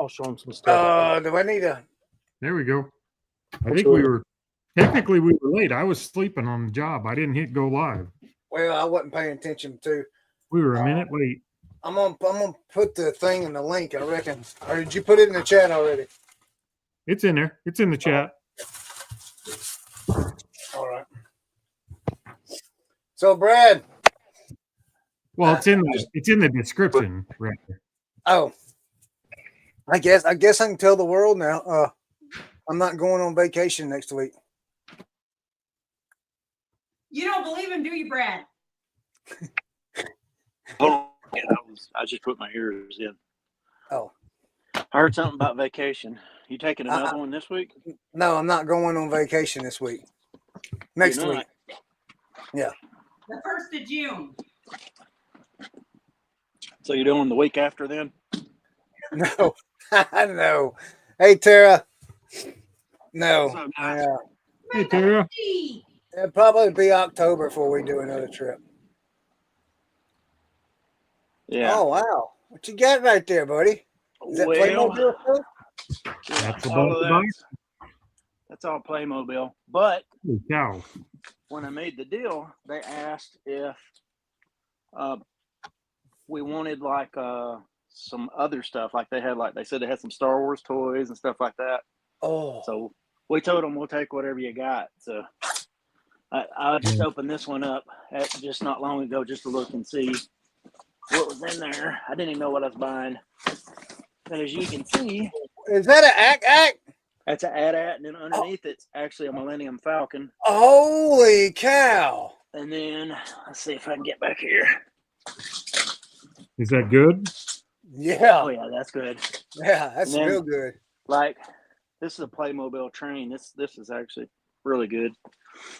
I'll show them some stuff. Do I need a? There we go. I think we were technically late. I was sleeping on the job. I didn't hit go live. Well, I wasn't paying attention to. We were a minute late. I'm gonna put the thing in the link, I reckon. Or did you put it in the chat already? It's in there. It's in the chat. All right. So, Brad. Well, it's in the description right there. Oh, I guess I can tell the world now. I'm not going on vacation next week. You don't believe him, do you, Brad? Oh, yeah, I just put my ears in. Oh, I heard something about vacation. You taking another one this week? No, I'm not going on vacation this week. Next week. Yeah. The 1st of June. So you're doing the week after then? No, no. Hey, Tara. No. Hey, Tara. It'll probably be October before we do another trip. Yeah. Oh, wow. What you got right there, buddy? Is that Playmobil stuff? That's about that's all Playmobil. But cow. When I made the deal, they asked if we wanted like some other stuff. Like they said they had some Star Wars toys and stuff like that. Oh. So we told them we'll take whatever you got. So I just opened this one up just not long ago just to look and see what was in there. I didn't even know what I was buying. But as you can see, is that an act? That's an AT-AT, and then underneath it's actually a Millennium Falcon. Holy cow! And then let's see if I can get back here. Is that good? Yeah. Oh yeah, that's good. Yeah, that's real good. Like this is a Playmobil train. This is actually really good.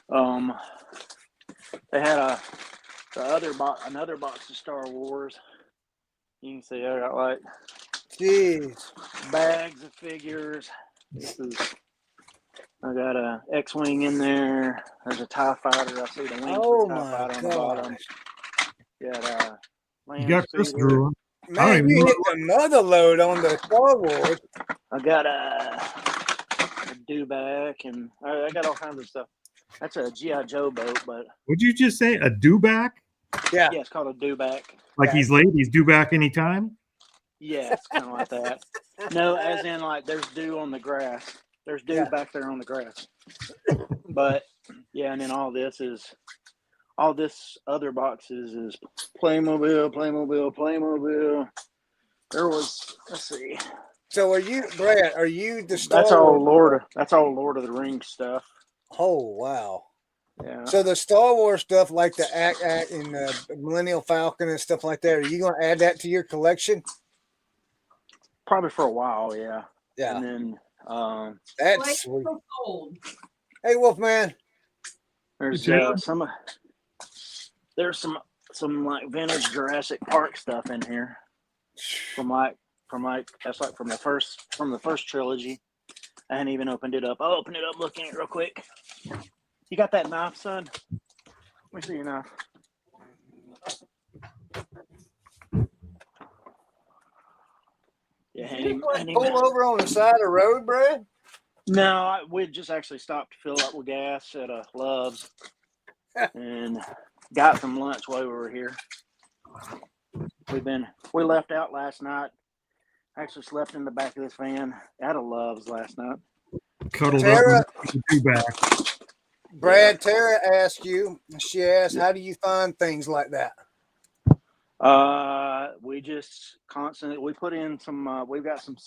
They had another box of Star Wars. You can see I got like bags of figures. I got a X-Wing in there. There's a TIE fighter. I see the wings of the TIE fighter on the bottom. You got Chris Drew. Man, you hit another load on the Star Wars. I got a dewback, and I got all kinds of stuff. That's a G.I. Joe boat, but... Would you just say a dewback? Yeah. Yeah, it's called a dewback. Like he's late, he's due back anytime? Yeah, it's kind of like that. No, as in like there's dew on the grass. There's dew back there on the grass. But, yeah, and then all this other boxes is Playmobil. There was, let's see. So Brad, are you the Star That's all Lord of the Rings stuff. Oh, wow. Yeah. So the Star Wars stuff, like the AT-AT and the Millennium Falcon and stuff like that, are you going to add that to your collection? Probably for a while, yeah. Yeah. And then that's sweet. Hey, Wolfman. There's some like vintage Jurassic Park stuff in here from the first trilogy. I hadn't even opened it up. I'll open it up, look at it real quick. You got that knife, son? Let me see your knife. Yeah, pull over on the side of the road, Brad? No, we just actually stopped to fill up with gas at Love's and got some lunch while we were here. We left out last night. Actually slept in the back of this van at a Love's last night. Cuddled up back. Brad, Tara asked you. She asked, "How do you find things like that?" We just constantly put in some. We've got some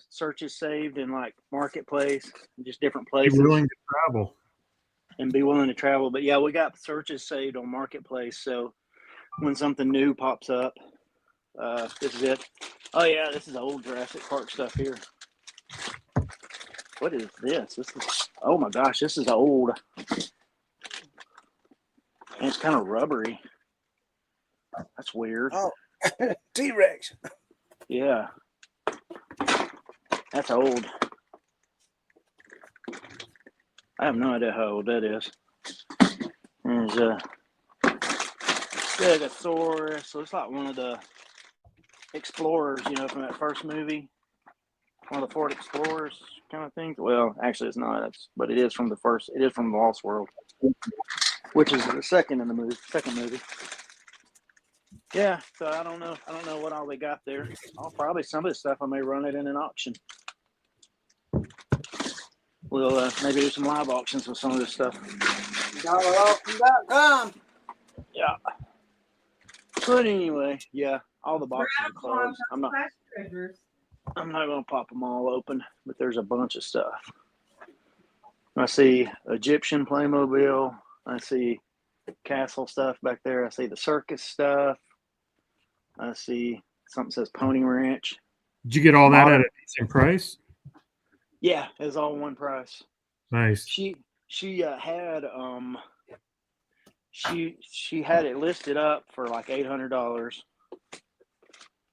searches saved in like Marketplace, just different places. Be willing to travel. And be willing to travel, but yeah, we got searches saved on Marketplace. So when something new pops up, this is it. Oh yeah, this is old Jurassic Park stuff here. What is this? Oh my gosh, this is old. And it's kind of rubbery. That's weird. Oh, T-Rex. Yeah. That's old. I have no idea how old that is. There's Stegosaurus. Looks like one of the Explorers, from that first movie, one of the Ford Explorers kind of things. Well, actually, it's not. But it is from the first. It is from the Lost World, which is the second movie. Yeah, so I don't know. I don't know what all they got there. I'll probably some of this stuff I may run it in an auction. We'll maybe do some live auctions with some of this stuff. DollarAuction.com. Yeah. But anyway, yeah, all the boxes are closed. I'm not going to pop them all open, but there's a bunch of stuff. I see Egyptian Playmobil. I see castle stuff back there. I see the circus stuff. I see something says Pony Ranch. Did you get all that at a decent price? Yeah, it's all one price. Nice. She had she had it listed up for like $800,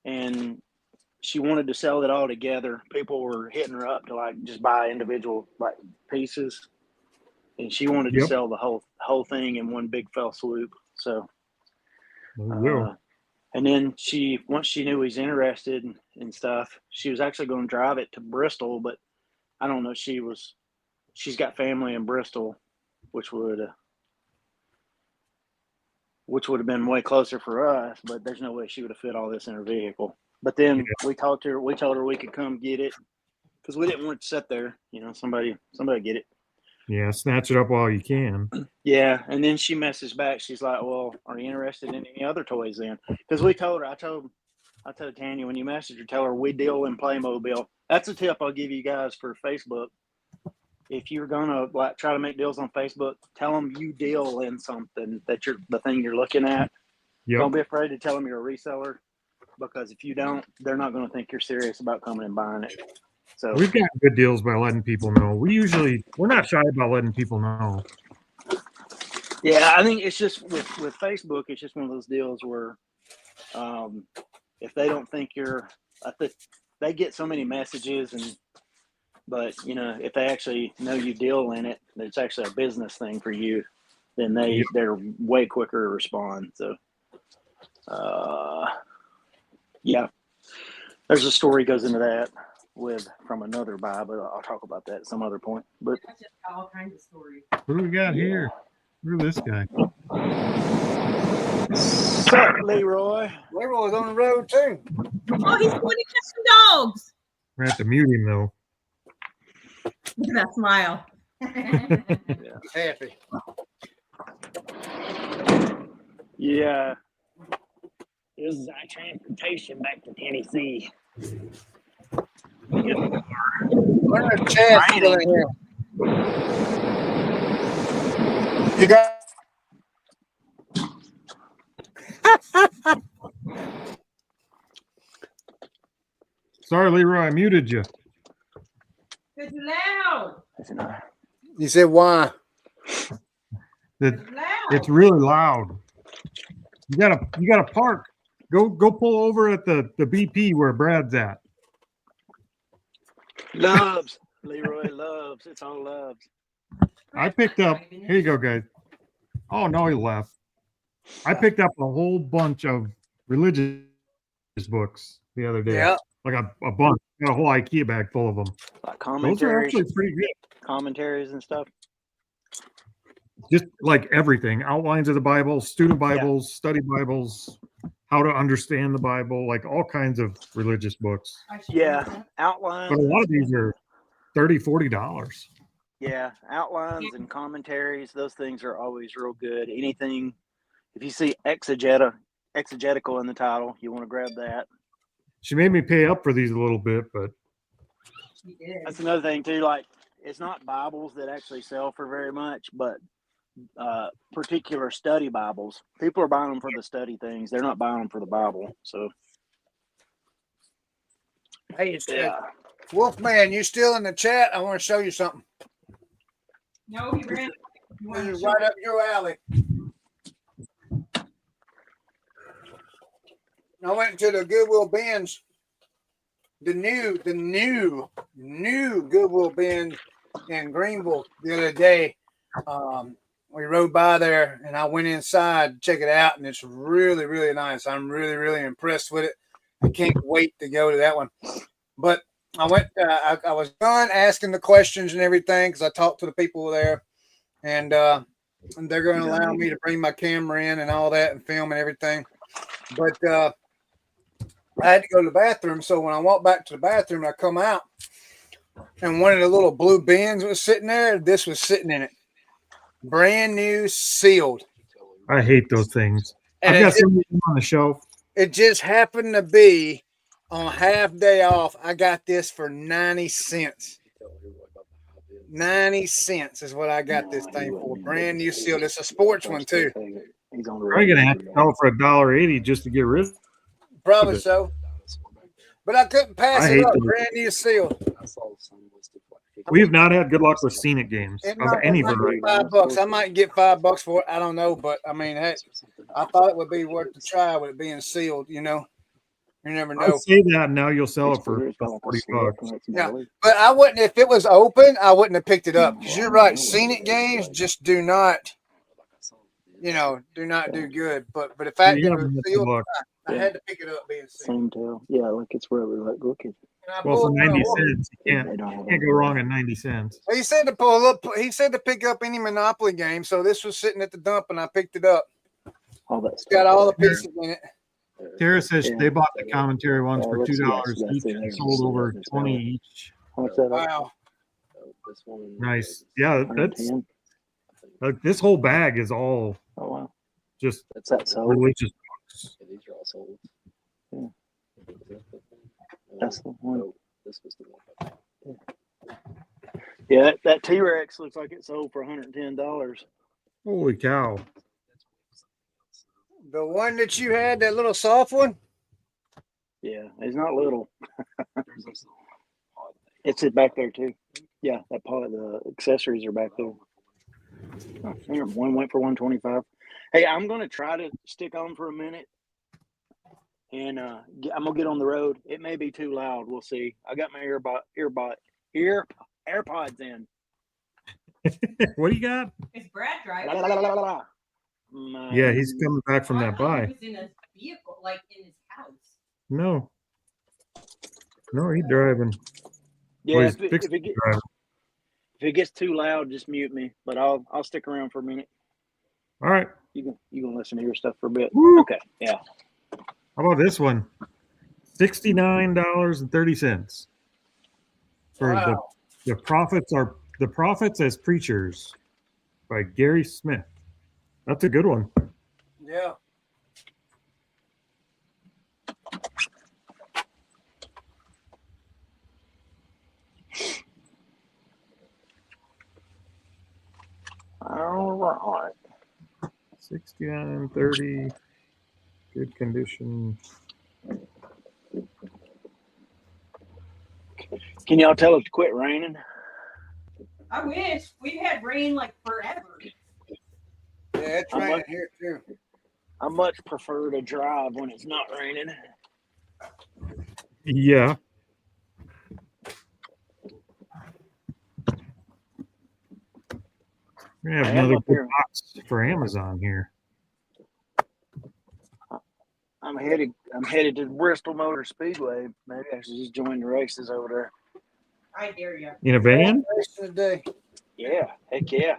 and she wanted to sell it all together. People were hitting her up to like just buy individual like pieces, and she wanted to sell the whole thing in one big fell swoop. So, and then once she knew he was interested in stuff, she was actually going to drive it to Bristol, but I don't know. She's got family in Bristol, which would have been way closer for us, but there's no way she would have fit all this in her vehicle. But then we told her we could come get it because we didn't want it to sit there. Somebody get it. Yeah, snatch it up while you can. Yeah, and then she messaged back. She's like, "Well, are you interested in any other toys then?" Because we told her, I told Tanya, when you message her, tell her we deal in Playmobil. That's a tip I'll give you guys for Facebook. If you're gonna try to make deals on Facebook, tell them you deal in something that the thing you're looking at. Yep. Don't be afraid to tell them you're a reseller, because if you don't, they're not going to think you're serious about coming and buying it. So we've got good deals by letting people know. We're not shy about letting people know. Yeah, I think it's just with Facebook, it's just one of those deals where if they don't think they get so many messages but if they actually know you deal in it, it's actually a business thing for you, then they're way quicker to respond. So yeah, there's a story goes into that from another buy, but I'll talk about that at some other point. But that's just all kinds of stories. What do we got here? Look at this guy. What's up, Leroy? Leroy's on the road too. Oh, he's pointing at some dogs. We're going to have to mute him though. Look at that smile. He's happy. Yeah. This is our transportation back to Tennessee. Where's the chat still in here? You got. Sorry, Leroy, I muted you. It's loud. You said why? It's really loud. You gotta park. Go pull over at the BP where Brad's at. Loves. Leroy loves. It's all loves. I picked up. Here you go, guys. Oh no, he left. I picked up a whole bunch of religious books the other day. Yeah. Like a bunch. Got a whole IKEA bag full of them. Like commentaries. Those are actually pretty good. Commentaries and stuff. Just like everything. Outlines of the Bible, student Bibles, study Bibles, how to understand the Bible, like all kinds of religious books. Yeah. Outlines. But a lot of these are $30, $40. Yeah. Outlines and commentaries, those things are always real good. Anything, if you see exegetical in the title, you want to grab that. She made me pay up for these a little bit, but that's another thing too. Like, it's not Bibles that actually sell for very much, but particular study Bibles. People are buying them for the study things. They're not buying them for the Bible. So, hey, Wolfman, you still in the chat? I want to show you something. No, he ran. This is right up your alley. I went to the Goodwill bins. The new Goodwill bin in Greenville the other day. We rode by there and I went inside to check it out, and it's really, really nice. I'm really, really impressed with it. I can't wait to go to that one. But I went. I was done asking the questions and everything because I talked to the people there, and they're going to allow me to bring my camera in and all that and film and everything. But I had to go to the bathroom. So when I walked back to the bathroom, I come out, and one of the little blue bins was sitting there. This was sitting in it, brand new, sealed. I hate those things. And I've got some on the shelf. it just happened to be on half day off. I got this for 90 cents. 90 cents is what I got this thing for. Brand new sealed. It's a sports one too. Probably gonna have to sell for $1.80 just to get rid of it. Probably so. But I couldn't pass I it hate up. those. Brand new sealed. We have not had good luck with Scenic games It of might, any it might be variety. $5. I might get $5 for it. I don't know, but I mean, hey, I thought it would be worth the try with it being sealed. You know, you never I know. say that now you'll sell it for $40. Yeah, but I wouldn't. If it was open, I wouldn't have picked it up. Because you're right, scenic games just do not, do not do good. But the fact that it was sealed, I had to pick it up being sealed. Same tail. Yeah, look, it's rubber. Look at. Well, for 90 cents, you can't go wrong at 90 cents. He said to pull up. He said to pick up any Monopoly game. So this was sitting at the dump, and I picked it up. All that It's got all the pieces in it. Tara says they bought the commentary ones for $2 each and sold over 20 each. What's that? Wow. Nice. Yeah, that's like this whole bag is all Oh wow. just That's that sold. religious books. These are all sold. Yeah. That's the one. This was the one. Yeah, that T-Rex looks like it sold for $110. Holy cow. The one that you had, that little soft one. Yeah, it's not little. It's it back there too. Yeah, that part of the accessories are back there. Oh, here, one went for 125. Hey, I'm gonna try to stick on for a minute, and I'm gonna get on the road. It may be too loud. We'll see. I got my AirPods in. What do you got? Is Brad driving? La, la, la, la, la, la. Yeah, he's coming back from that I thought buy. He was in a vehicle, like in his house. No, he's driving. Yeah, Well, he's if fixing it to drive. if it gets too loud, just mute me. But I'll stick around for a minute. All right. You can listen to your stuff for a bit. Woo. Okay. Yeah. How about this one? $69.30 for Wow. the prophets as preachers by Gary Smith. That's a good one. Yeah. All right. 69.30, good condition. Can y'all tell it to quit raining? I wish we've had rain like forever. Yeah, it's I'm raining like- here too. I much prefer to drive when it's not raining. Yeah. We're gonna have I am another up good here. box for Amazon here. I'm headed to Bristol Motor Speedway. Maybe I should just join the races over there. I dare you. In a van? Rest of the day. Yeah, heck yeah.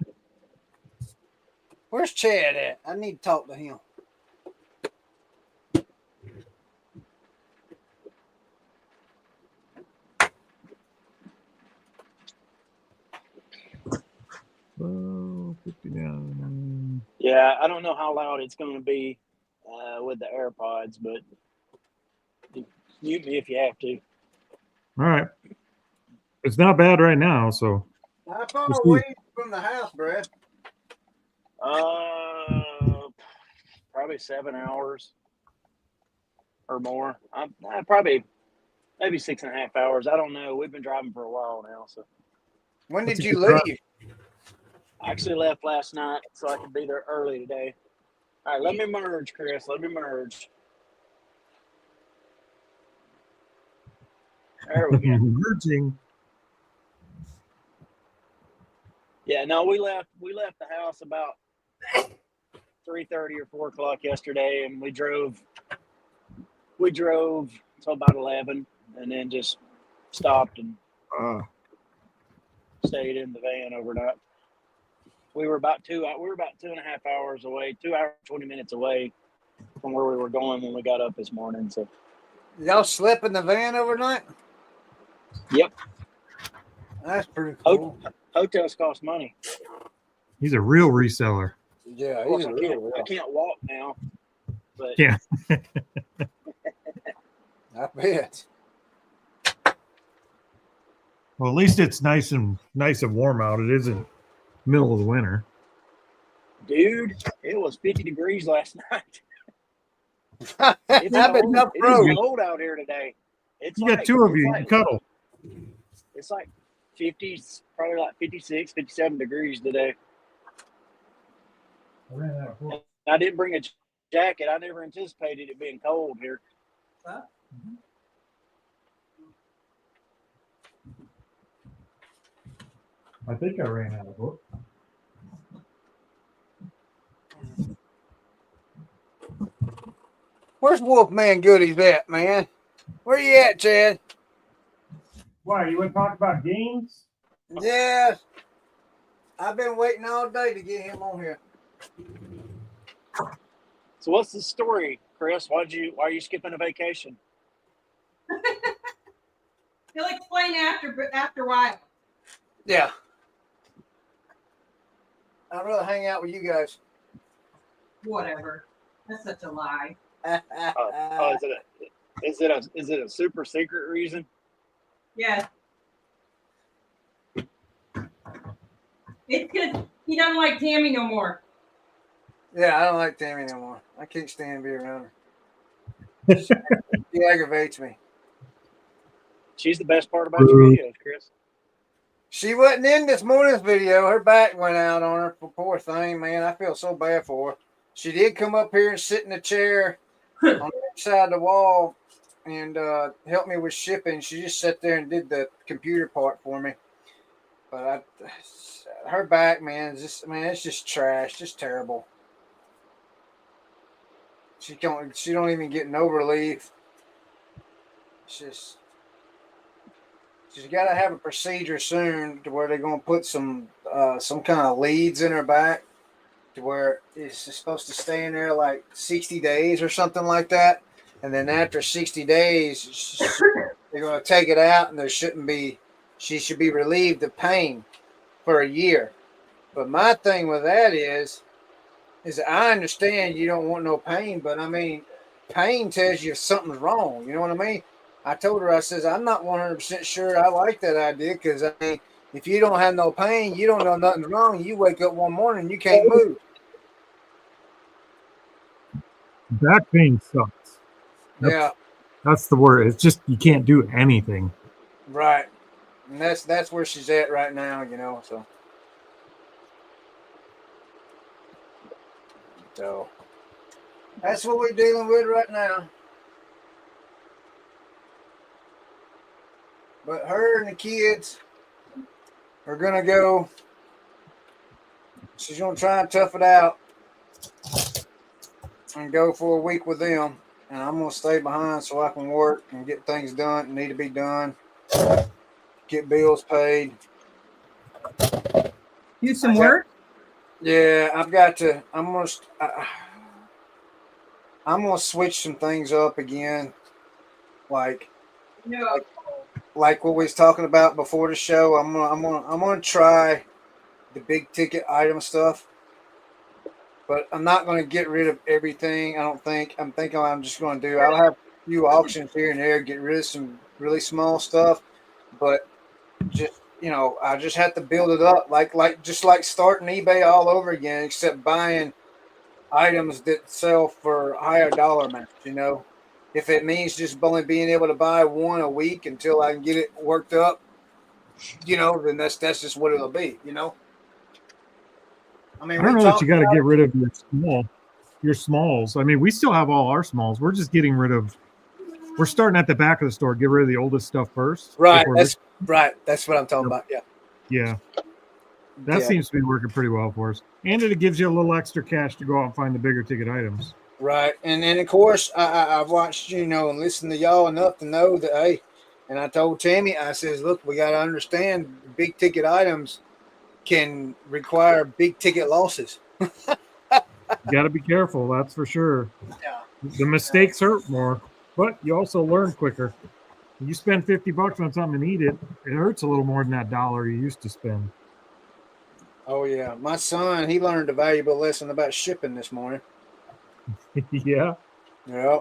Where's Chad at? I need to talk to him. Oh, 59. Yeah, I don't know how loud it's going to be with the AirPods, but mute me if you have to. All right. It's not bad right now, so How far Let's away see. from the house, Brad? Probably 7 hours or more. I'm probably maybe 6.5 hours. I don't know. We've been driving for a while now, so When That's did a you good drive. leave? I actually left last night so I could be there early today. All right, let me merge, Chris. Let me merge. There we go. merging. Yeah, no, we left the house about 3:30 or 4 o'clock yesterday, and we drove until about 11, and then just stopped and stayed in the van overnight. We were about 2.5 hours away, 2 hours 20 minutes away from where we were going when we got up this morning. So Y'all slept in the van overnight? yep, That's pretty cool. hotels cost money. He's a real reseller. Yeah, Of course, I can't walk now, but Yeah. I bet. Well, at least it's nice and warm out. It isn't middle of the winter. dude, it was 50 degrees last night. It's been tough It road. is cold out here today. It's You got two of you. You like, can cuddle. It's like 50, probably like 56, 57 degrees today. I didn't bring a jacket. I never anticipated it being cold here. Huh? I think I ran out of book. Where's Wolfman Goodies at, man? Where you at, Chad? Why, you want to talk about games? Yeah. I've been waiting all day to get him on here. So what's the story, Chris? Why are you skipping a vacation? He'll explain after a while. Yeah. I'd rather hang out with you guys. Whatever. That's such a lie. Is it a super secret reason? Yeah. It's because he doesn't like Tammy no more. Yeah, I don't like Tammy no more. I can't stand being around her. She aggravates me. She's the best part about your videos, Chris. She wasn't in this morning's video. Her back went out on her. Poor thing, man. I feel so bad for her. She did come up here and sit in a chair on the other side of the wall and help me with shipping. She just sat there and did the computer part for me. But her back, man, it's just trash, just terrible. She don't even get no relief. It's just she's got to have a procedure soon to where they're going to put some kind of leads in her back to where it's supposed to stay in there like 60 days or something like that. And then after 60 days, they're going to take it out and she should be relieved of pain for a year. But my thing with that is I understand you don't want no pain, but I mean, pain tells you something's wrong. You know what I mean? I told her, I says, I'm not 100% sure I like that idea because, I mean, if you don't have no pain, you don't know nothing's wrong. You wake up one morning, you can't move. Back pain sucks. That's the word. It's just you can't do anything. Right. And that's where she's at right now, you know, so that's what we're dealing with right now. But her and the kids are gonna go. She's gonna try and tough it out and go for a week with them. And I'm gonna stay behind so I can work and get things done that need to be done. Get bills paid. Do some work? Yeah, I've got to. I'm gonna switch some things up again, like what we was talking about before the show. I'm gonna try the big ticket item stuff, but I'm not gonna get rid of everything. I don't think. I'm thinking I'm just gonna do. I'll have a few auctions here and there, get rid of some really small stuff, but just. You know, I just have to build it up like starting eBay all over again, except buying items that sell for higher dollar amounts. You know, if it means just only being able to buy one a week until I can get it worked up, you know, then that's just what it'll be. You know, I mean, I don't know that you got to get rid of your smalls. I mean, we still have all our smalls. We're just getting rid of. We're starting at the back of the store. Get rid of the oldest stuff first. Right. That's what I'm talking about. Yeah. Yeah. That seems to be working pretty well for us. And it gives you a little extra cash to go out and find the bigger ticket items. Right. And then, of course, I've watched, and listened to y'all enough to know that, hey, and I told Tammy, I says, look, we got to understand big ticket items can require big ticket losses. You got to be careful. That's for sure. Yeah. The mistakes hurt more, but you also learn quicker. You spend $50 on something and eat it, it hurts a little more than that dollar you used to spend. Oh, yeah. My son, he learned a valuable lesson about shipping this morning. Yeah. Yeah.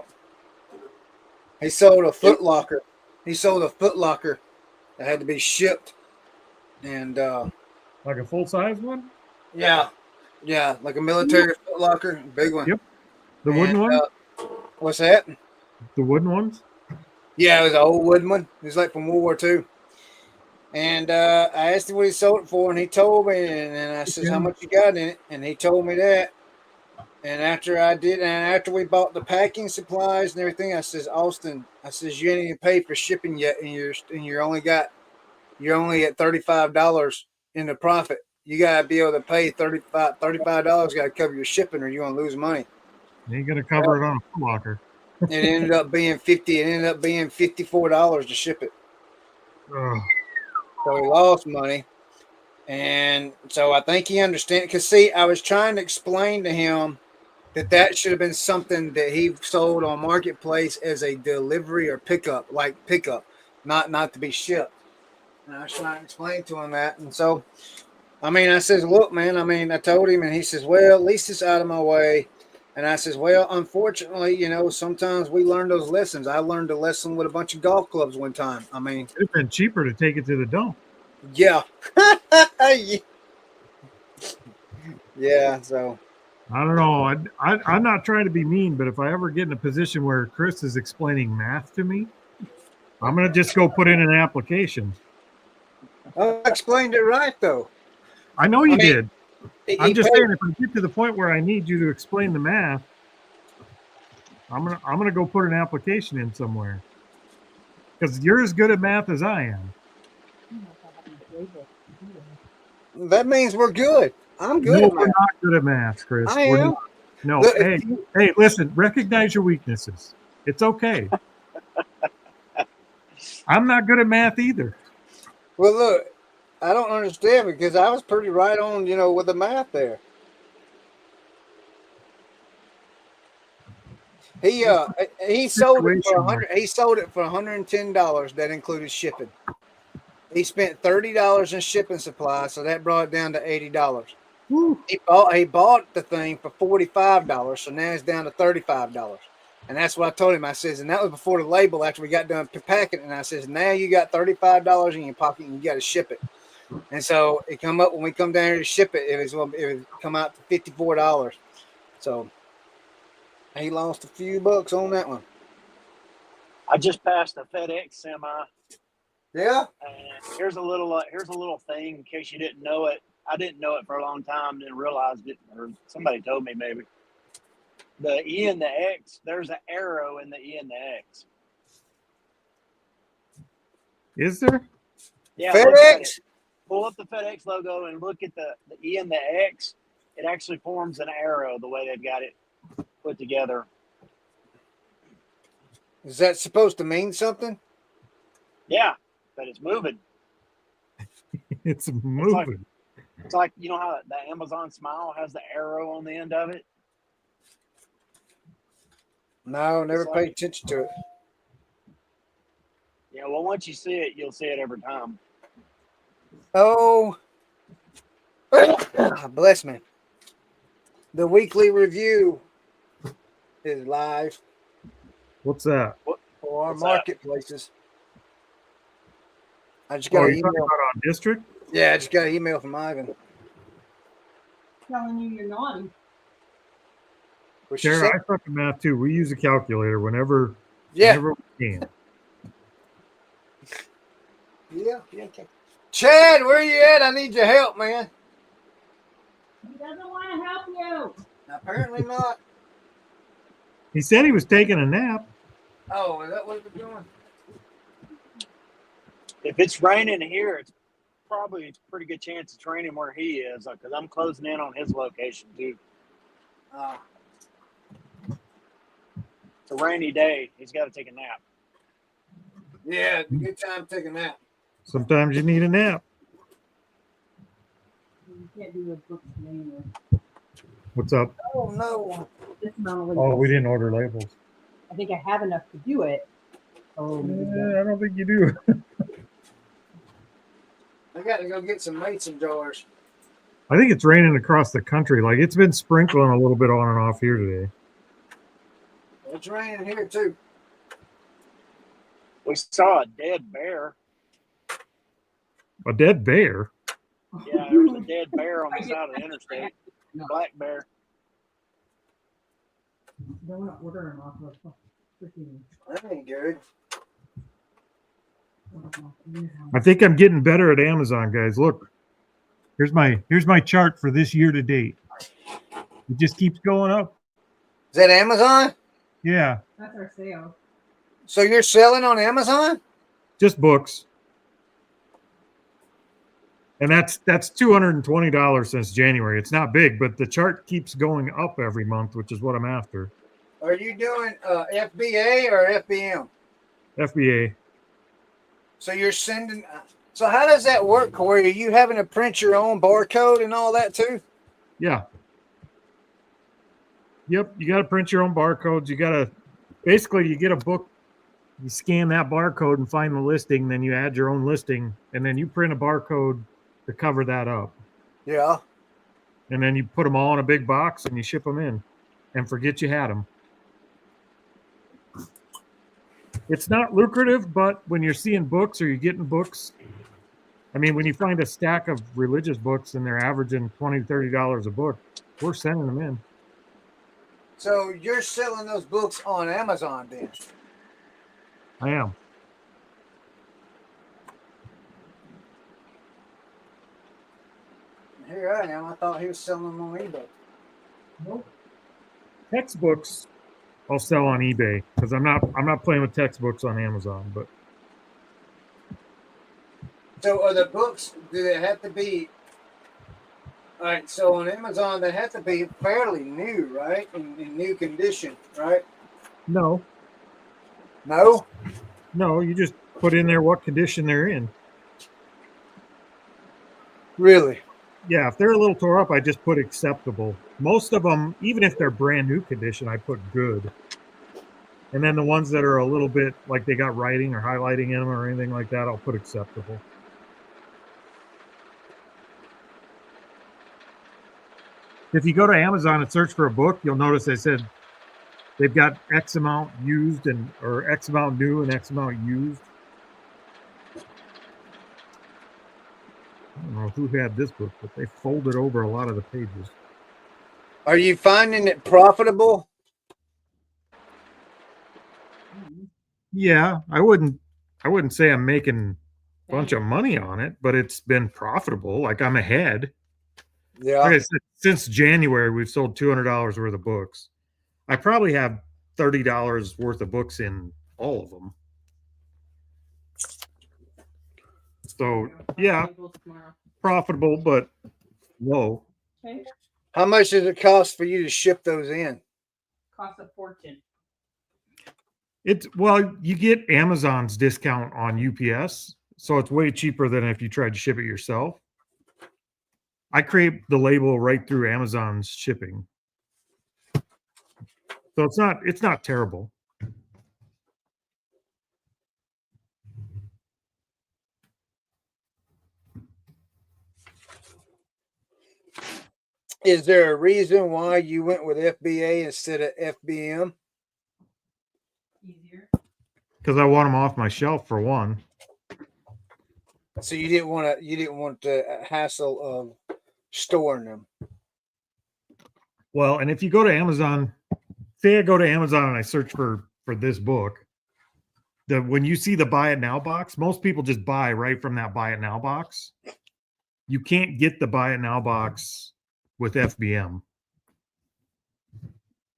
He sold a Foot Locker. He sold a Foot Locker that had to be shipped. And Like a full size one? yeah, like a military Foot Locker, big one. Yep. The wooden And, one? What's that? The wooden ones? Yeah, it was an old wooden one. It was like from World War II. And I asked him what he sold it for, and he told me. And then I says, "How much you got in it?" And he told me that. And after we bought the packing supplies and everything, I says, "Austin, I says you ain't even paid for shipping yet, and you're only at $35 in the profit. You gotta be able to pay $35. Got to cover your shipping, or you're gonna lose money." You ain't gonna cover it on a Foot Locker. It ended up being $54 to ship it. Ugh. So he lost money. And so I think he understands. Because, see, I was trying to explain to him that should have been something that he sold on Marketplace as a delivery or pickup, not to be shipped. And I was trying to explain to him that. And so, I says, look, man, I told him, and he says, well, at least it's out of my way. And I says, well, unfortunately, sometimes we learn those lessons. I learned a lesson with a bunch of golf clubs one time. It'd have been cheaper to take it to the dump. Yeah. Yeah, so. I don't know. I'm not trying to be mean, but if I ever get in a position where Chris is explaining math to me, I'm going to just go put in an application. I explained it right, though. I know you did. I'm just saying, if I get to the point where I need you to explain the math, I'm gonna go put an application in somewhere, because you're as good at math as I am. That means we're good. I'm good. No, at math. we're not good at math, Chris. I am. No, Look, hey, listen. Recognize your weaknesses. It's okay. I'm not good at math either. Well, look, I don't understand, because I was pretty right on, with the math there. He sold it for He sold it for $110. That included shipping. He spent $30 in shipping supplies, so that brought it down to $80. He bought the thing for $45, so now it's down to $35. And that's what I told him. I says, and that was before the label, after we got done packing. And I says, now you got $35 in your pocket, and you got to ship it. And so it come up when we come down here to ship it. It would come out to $54. So he lost a few bucks on that one. I just passed a FedEx semi. Yeah. And here's a little thing in case you didn't know it. I didn't know it for a long time, didn't realize it, or somebody told me maybe. The E and the X, there's an arrow in the E and the X. Is there? Yeah. FedEx? Pull up the FedEx logo and look at the E and the X. It actually forms an arrow the way they've got it put together. Is that supposed to mean something? Yeah, but it's moving. It's moving. It's like you know how the Amazon Smile has the arrow on the end of it? No, never paid attention to it. Yeah, well, once you see it, you'll see it every time. Oh, bless me. The weekly review is live. What's that? For our What's marketplaces. I just got an you talking email. about on District? Yeah, I just got an email from Ivan. Telling you you're naughty. Sarah, I suck at math too. We use a calculator whenever we can. Yeah. Chad, where you at? I need your help, man. He doesn't want to help you. Apparently not. He said he was taking a nap. Oh, is that what we're doing? If it's raining here, it's probably a pretty good chance it's raining where he is, because I'm closing in on his location too. It's a rainy day. He's got to take a nap. Yeah, good time to take a nap. Sometimes you need a nap. You can't do those books anymore. What's up? Oh no. This amount of Oh, labels. we didn't order labels. I think I have enough to do it. Oh, I don't think you do. I got to go get some mason jars. I think it's raining across the country. Like it's been sprinkling a little bit on and off here today. It's raining here too. We saw a dead bear. A dead bear? Yeah, there was a dead bear on the side of the interstate. Black bear. They want to order them off of freaking. That ain't good. I think I'm getting better at Amazon, guys. Look, here's my chart for this year to date. It just keeps going up. Is that Amazon? Yeah, That's our sale. So you're selling on Amazon? just books. And that's $220 since January. It's not big, but the chart keeps going up every month, which is what I'm after. Are you doing FBA or FBM? FBA. So you're sending. So how does that work, Corey? Are you having to print your own barcode and all that too? Yeah. Yep, you got to print your own barcodes. You got to basically you get a book, you scan that barcode and find the listing, then you add your own listing, and then you print a barcode to cover that up. Yeah. And then you put them all in a big box and you ship them in and forget you had them. It's not lucrative, but when you're seeing books or you're getting books, I mean, when you find a stack of religious books and they're averaging $20, $30 a book, we're sending them in. So you're selling those books on Amazon then? I am. Here I am. I thought he was selling them on eBay. Nope. Textbooks I'll sell on eBay because I'm not playing with textbooks on Amazon. But So are the books, do they have to be, all right, so on Amazon, they have to be fairly new, right? In new condition, right? no, No? you just put in there what condition they're in. Really? Yeah, if they're a little tore up, I just put acceptable. Most of them, even if they're brand new condition, I put good. And then the ones that are a little bit like they got writing or highlighting in them or anything like that, I'll put acceptable. If you go to Amazon and search for a book, you'll notice they said they've got X amount used and or X amount new and X amount used. I don't know who had this book, but they folded over a lot of the pages. Are you finding it profitable? Yeah, I wouldn't say I'm making a bunch of money on it, but it's been profitable. Like I'm ahead. Yeah. Like I said, since January, we've sold $200 worth of books. I probably have $30 worth of books in all of them. So yeah, profitable, but low. Okay. How much does it cost for you to ship those in? Cost a fortune. Well, you get Amazon's discount on UPS, so it's way cheaper than if you tried to ship it yourself. I create the label right through Amazon's shipping. So it's not terrible. Is there a reason why you went with FBA instead of FBM? Easier. Because I want them off my shelf for one. So you didn't want the hassle of storing them. Well, and if you go to Amazon, say I go to Amazon and I search for this book, when you see the buy it now box, most people just buy right from that buy it now box. You can't get the buy it now box with FBM.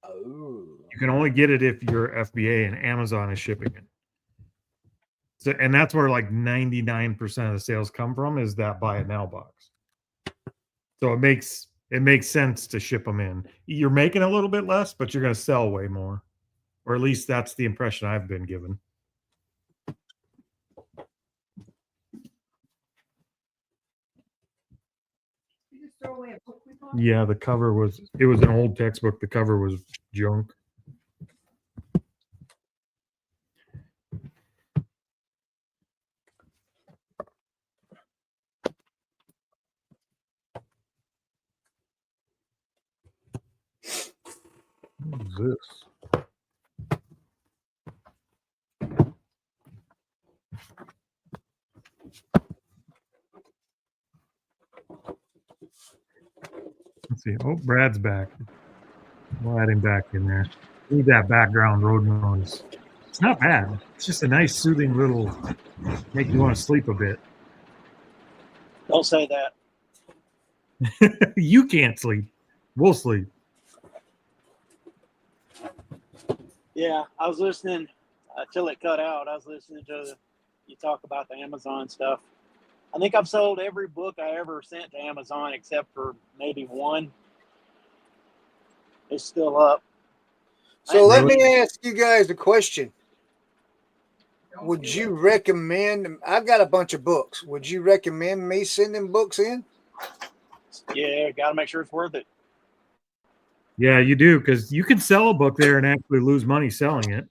Oh. You can only get it if you're FBA and Amazon is shipping it. So, and that's where like 99% of the sales come from is that buy it now box. So it makes sense to ship them in. You're making a little bit less, but you're going to sell way more. or at least that's the impression I've been given. You just throw away a book we bought? Yeah, the cover was, it was an old textbook. The cover was junk. What is this? Let's see. Oh, Brad's back. We'll add him back in there. Need that background road noise. It's not bad. It's just a nice, soothing little, make you want to sleep a bit. Don't say that. You can't sleep. We'll sleep. Yeah, I was listening till it cut out. I was listening to you talk about the Amazon stuff. I think I've sold every book I ever sent to Amazon except for maybe one. It's still up. So let me ask you guys a question. Would you recommend? I've got a bunch of books. Would you recommend me sending books in? Yeah, got to make sure it's worth it. Yeah, you do, because you can sell a book there and actually lose money selling it.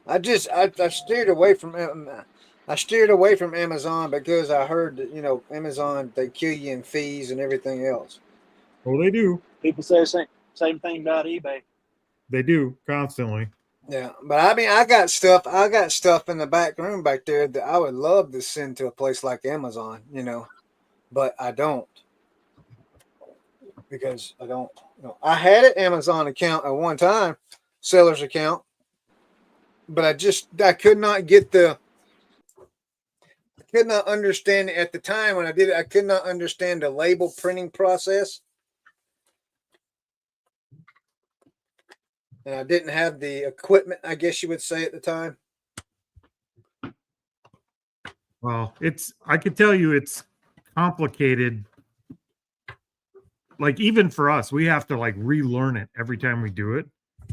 I steered away from Amazon because I heard that Amazon, they kill you in fees and everything else. Oh, they do. People say the same thing about eBay. They do constantly. Yeah, but I mean, I got stuff in the back room back there that I would love to send to a place like Amazon, but I don't, because I don't. I had an Amazon account at one time, seller's account, but I could not understand it at the time when I did it. I could not understand the label printing process. And I didn't have the equipment, I guess you would say, at the time. Well, I could tell you it's complicated. Like, even for us, we have to relearn it every time we do it.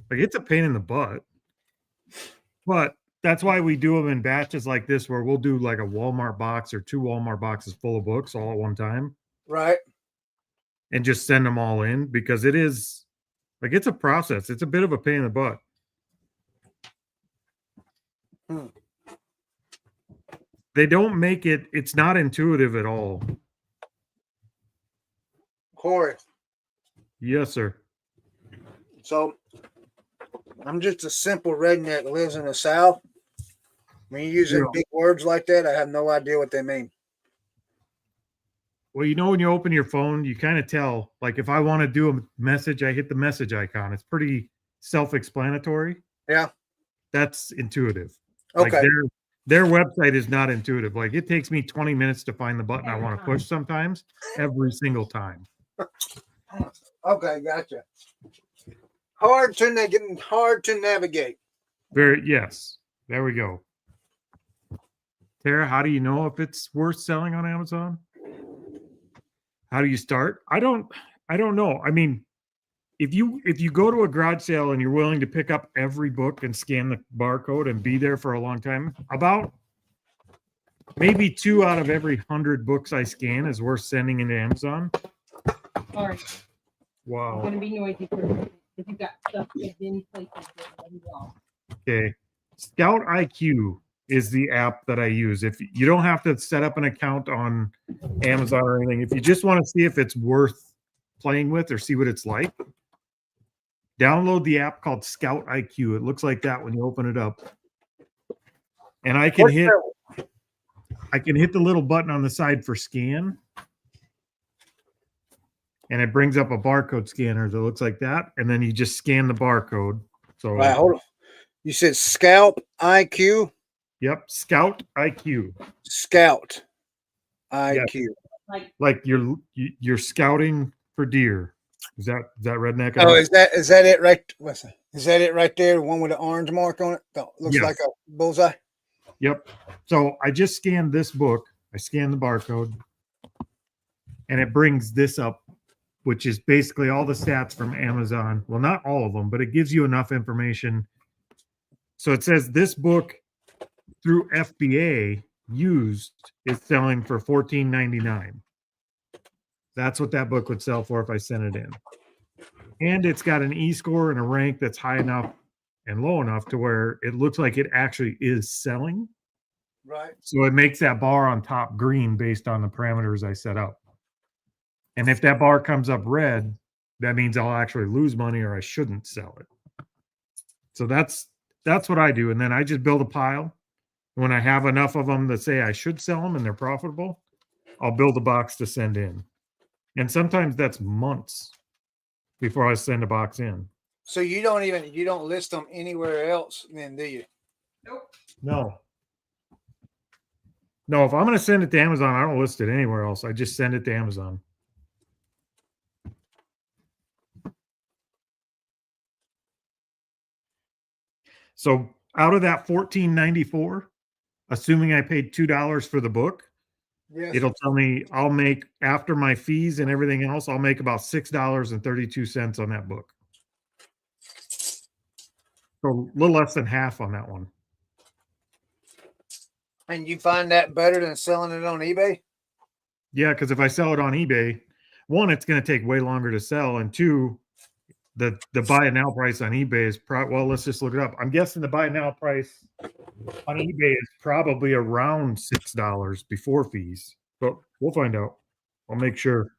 Like, it's a pain in the butt. But that's why we do them in batches like this, where we'll do like a Walmart box or 2 Walmart boxes full of books all at one time. Right. And just send them all in, because it is it's a process. It's a bit of a pain in the butt. They don't make it, it's not intuitive at all. Corey. Yes, sir. So I'm just a simple redneck that lives in the South. When you're using big words like that, I have no idea what they mean. Well, when you open your phone, you kind of tell. Like, if I want to do a message, I hit the message icon. It's pretty self-explanatory. Yeah. That's intuitive. Okay. Like, their website is not intuitive. Like, it takes me 20 minutes to find the button I want to push sometimes, every single time. Okay, gotcha. Hard to navigate. Yes. There we go. Tara, how do you know if it's worth selling on Amazon? How do you start? I don't know. I mean, if you go to a garage sale and you're willing to pick up every book and scan the barcode and be there for a long time, about maybe 2 out of every 100 books I scan is worth sending into Amazon. All right. Wow. I'm gonna be noisy for a minute if you got stuff in places that let me go. Okay. Scout IQ is the app that I use. If you don't have to set up an account on Amazon or anything, if you just want to see if it's worth playing with or see what it's like, download the app called Scout IQ. It looks like that when you open it up. And I can hit the little button on the side for scan. And it brings up a barcode scanner that looks like that. And then you just scan the barcode. So right, hold on. You said Scout IQ? Yep, Scout IQ. Scout IQ. Yeah. Like you're scouting for deer. Is that redneck? Oh, is that it right? Is that it right there? The one with the orange mark on it? Looks like a bullseye. Yep. So I just scanned this book. I scanned the barcode. and it brings this up, which is basically all the stats from Amazon. Well, not all of them, but it gives you enough information. So it says this book through FBA used is selling for $14.99. That's what that book would sell for if I sent it in. And it's got an E-score and a rank that's high enough and low enough to where it looks like it actually is selling. Right. So it makes that bar on top green based on the parameters I set up. And if that bar comes up red, that means I'll actually lose money or I shouldn't sell it. So that's what I do. And then I just build a pile. When I have enough of them that say I should sell them and they're profitable, I'll build a box to send in. And sometimes that's months before I send a box in. So you don't list them anywhere else then, do you? Nope. No. No, if I'm going to send it to Amazon, I don't list it anywhere else. I just send it to Amazon. So out of that $14.94, assuming I paid $2 for the book, Yes. it'll tell me I'll make, after my fees and everything else, I'll make about $6.32 on that book. So a little less than half on that one. And you find that better than selling it on eBay? Yeah, because if I sell it on eBay, one, it's going to take way longer to sell, and two, the buy it now price on eBay is well, let's just look it up. I'm guessing the buy it now price on eBay is probably around $6 before fees, but we'll find out. I'll make sure.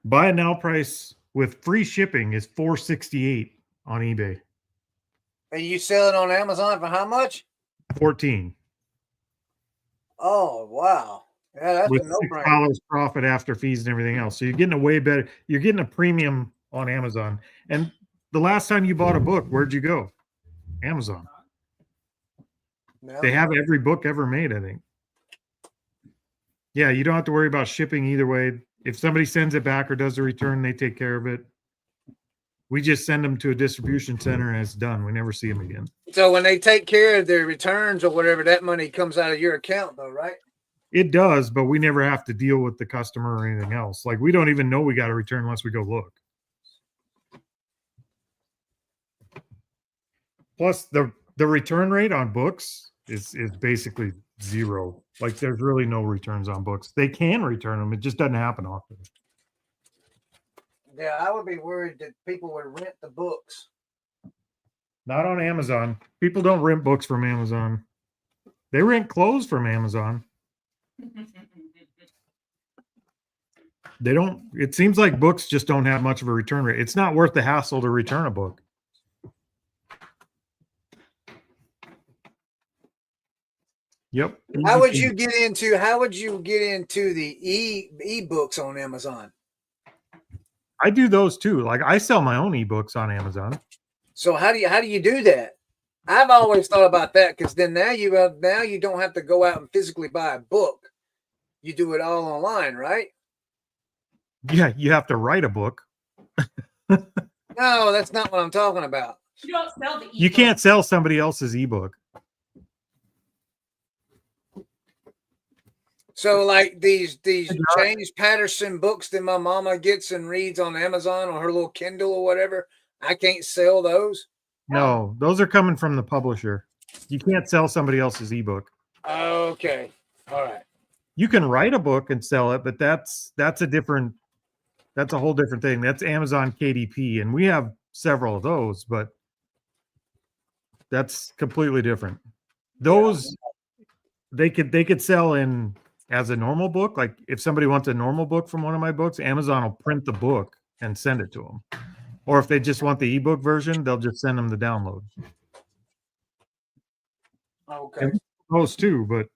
Buy it now price with free shipping is $4.68 on eBay. And you sell it on Amazon for how much? 14. Oh, wow. Yeah, that's With a no-brainer. $6 profit after fees and everything else. So you're getting a way better. You're getting a premium on Amazon. And the last time you bought a book, where'd you go? Amazon. No. They have every book ever made, I think. Yeah, you don't have to worry about shipping either way. If somebody sends it back or does a return, they take care of it. We just send them to a distribution center and it's done. We never see them again. So when they take care of their returns or whatever, that money comes out of your account though, right? It does, but we never have to deal with the customer or anything else. Like, we don't even know we got a return unless we go look. Plus, the return rate on books is basically zero. Like, there's really no returns on books. They can return them. It just doesn't happen often. Yeah, I would be worried that people would rent the books. Not on Amazon. People don't rent books from Amazon. They rent clothes from Amazon. They don't. It seems like books just don't have much of a return rate. It's not worth the hassle to return a book. Yep. How would you get into the e-books on Amazon? I do those too. Like, I sell my own ebooks on Amazon. So how do you do that? I've always thought about that, because then now you don't have to go out and physically buy a book. You do it all online, right? Yeah, you have to write a book. No, that's not what I'm talking about. You don't sell the ebook. You can't sell somebody else's ebook. So like these James Patterson books that my mama gets and reads on Amazon on her little Kindle or whatever, I can't sell those. No, those are coming from the publisher. You can't sell somebody else's ebook. Okay. All right. You can write a book and sell it, but that's a whole different thing. That's Amazon KDP, and we have several of those, but that's completely different. Those they could sell in as a normal book. Like, if somebody wants a normal book from one of my books, Amazon will print the book and send it to them. Or if they just want the ebook version, they'll just send them the download. Okay. And those too, but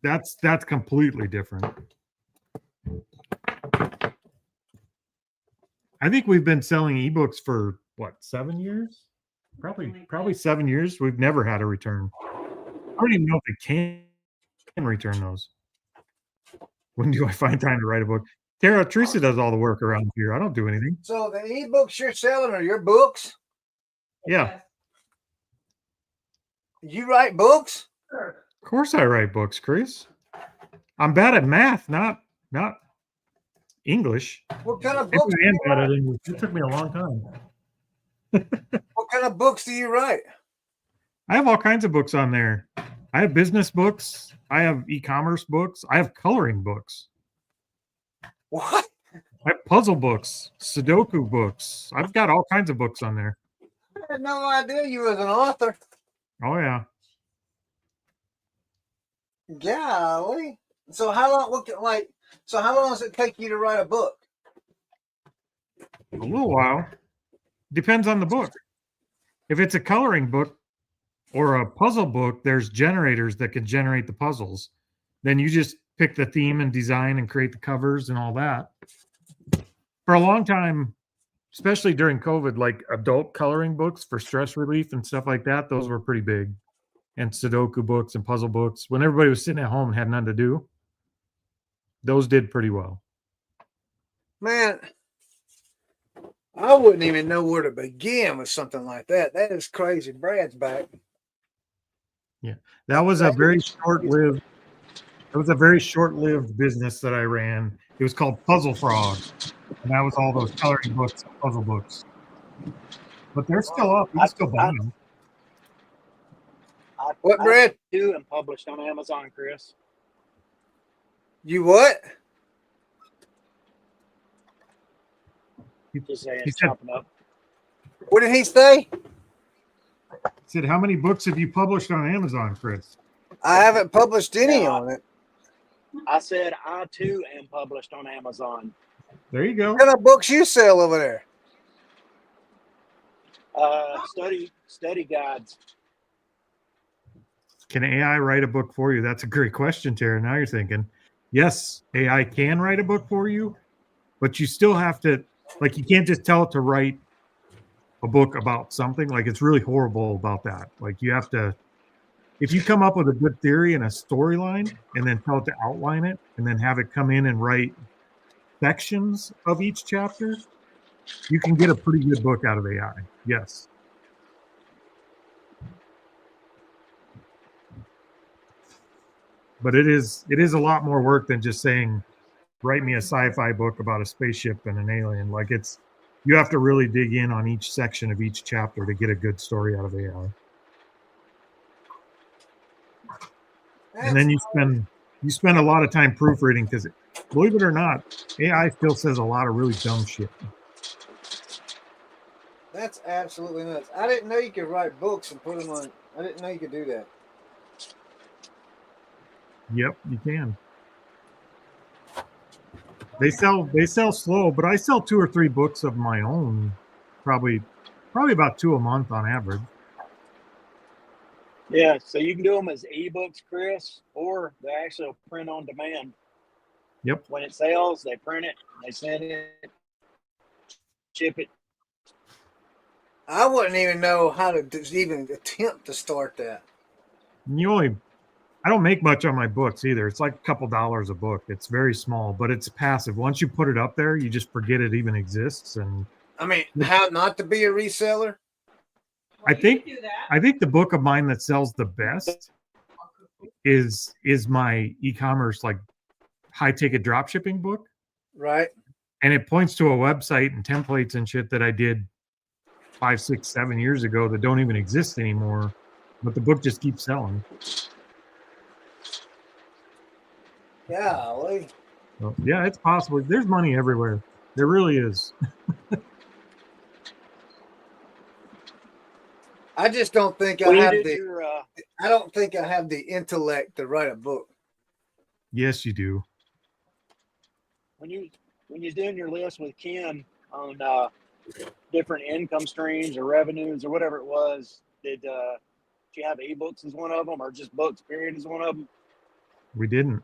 that's completely different. I think we've been selling ebooks for what, 7 years? Probably 7 years. We've never had a return. I don't even know if they can return those. When do I find time to write a book? Teresa does all the work around here. I don't do anything. So the ebooks you're selling are your books? Yeah. You write books? Of course I write books, Chris. I'm bad at math, not English. What kind of Maybe books? I am bad at English. It took me a long time. What kind of books do you write? I have all kinds of books on there. I have business books. I have e-commerce books. I have coloring books. What? I have puzzle books, Sudoku books. I've got all kinds of books on there. I had no idea you was an author. Oh yeah. Golly. So how long? So how long does it take you to write a book? A little while. Depends on the book. If it's a coloring book or a puzzle book, there's generators that can generate the puzzles. Then you just pick the theme and design and create the covers and all that. For a long time, especially during COVID, like adult coloring books for stress relief and stuff like that, those were pretty big. And Sudoku books and puzzle books. When everybody was sitting at home and had nothing to do, those did pretty well. Man, I wouldn't even know where to begin with something like that. That is crazy. Brad's back. Yeah, that was a very short-lived. It was a very short-lived business that I ran. It was called Puzzle Frog, and that was all those coloring books, and puzzle books. But they're still up. You can still buy them. What, Brad? Too, and published on Amazon, Chris. You what? Just saying, He said, chopping up. What did he say? said, how many books have you published on Amazon, Chris? I haven't published any on it. I said I too am published on Amazon. There you go. What kind of books you sell over there? Study guides. Can AI write a book for you? That's a great question, Tara. Now you're thinking, yes, AI can write a book for you, but you still have to, like, you can't just tell it to write a book about something. Like, it's really horrible about that. Like, you have to, if you come up with a good theory and a storyline and then tell it to outline it and then have it come in and write sections of each chapter, you can get a pretty good book out of AI. Yes. But it is a lot more work than just saying, write me a sci-fi book about a spaceship and an alien. Like, it's, you have to really dig in on each section of each chapter to get a good story out of AI. And then you spend a lot of time proofreading because, believe it or not, AI still says a lot of really dumb shit. That's absolutely nuts. I didn't know you could write books and put them on. I didn't know you could do that. Yep, you can. They sell slow, but I sell 2 or 3 books of my own, probably about 2 a month on average. Yeah, so you can do them as ebooks, Chris, or they actually print on demand. Yep. When it sells, they print it, they send it, ship it. I wouldn't even know how to even attempt to start that. I don't make much on my books either. It's like a couple dollars a book. It's very small, but it's passive. Once you put it up there, you just forget it even exists. And I mean, how not to be a reseller? I think the book of mine that sells the best is my e-commerce, like, high ticket drop shipping book. Right. And it points to a website and templates and shit that I did 5, 6, 7 years ago that don't even exist anymore, but the book just keeps selling. Golly. So, yeah, it's possible. There's money everywhere. There really is. I just don't think I don't think I have the intellect to write a book. Yes, you do. When you're doing your list with Ken on different income streams or revenues or whatever it was, did you have ebooks as one of them, or just books period as one of them? We didn't.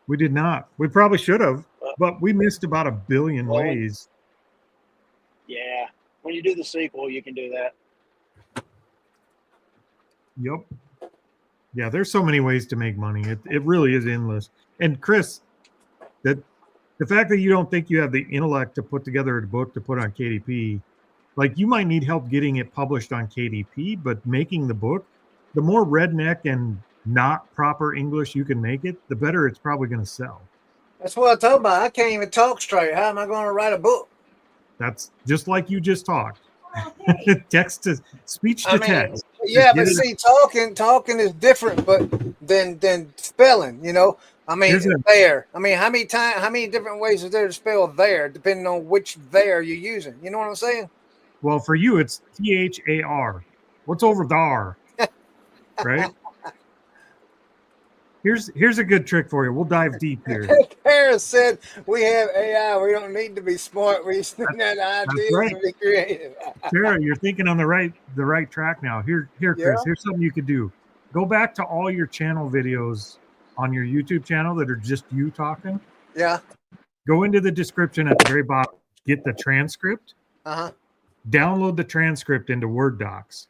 We did not. We probably should have, but we missed about 1 billion ways. Yeah. When you do the sequel, you can do that. Yep. Yeah, there's so many ways to make money. It really is endless. And Chris, the fact that you don't think you have the intellect to put together a book to put on KDP, like, you might need help getting it published on KDP, but making the book, the more redneck and not proper English you can make it, the better it's probably going to sell. That's what I told about. I can't even talk straight. How am I going to write a book? That's just like you just talked. Okay. Text to speech to text. Yeah, Just but get it- see, talking is different, but than spelling. You know, I mean, Here's a- there. I mean, how many different ways is there to spell there, depending on which there you're using? You know what I'm saying? Well, for you, it's THAR. What's over there? Right? Here's a good trick for you. We'll dive deep here. Paris said we have AI. We don't need to be smart. We just need that ideas right. and be creative. Sarah, you're thinking on the right track now. Here, Chris. Yeah. Here's something you could do. Go back to all your channel videos on your YouTube channel that are just you talking. Yeah. Go into the description at the very bottom. Get the transcript. Download the transcript into Word docs.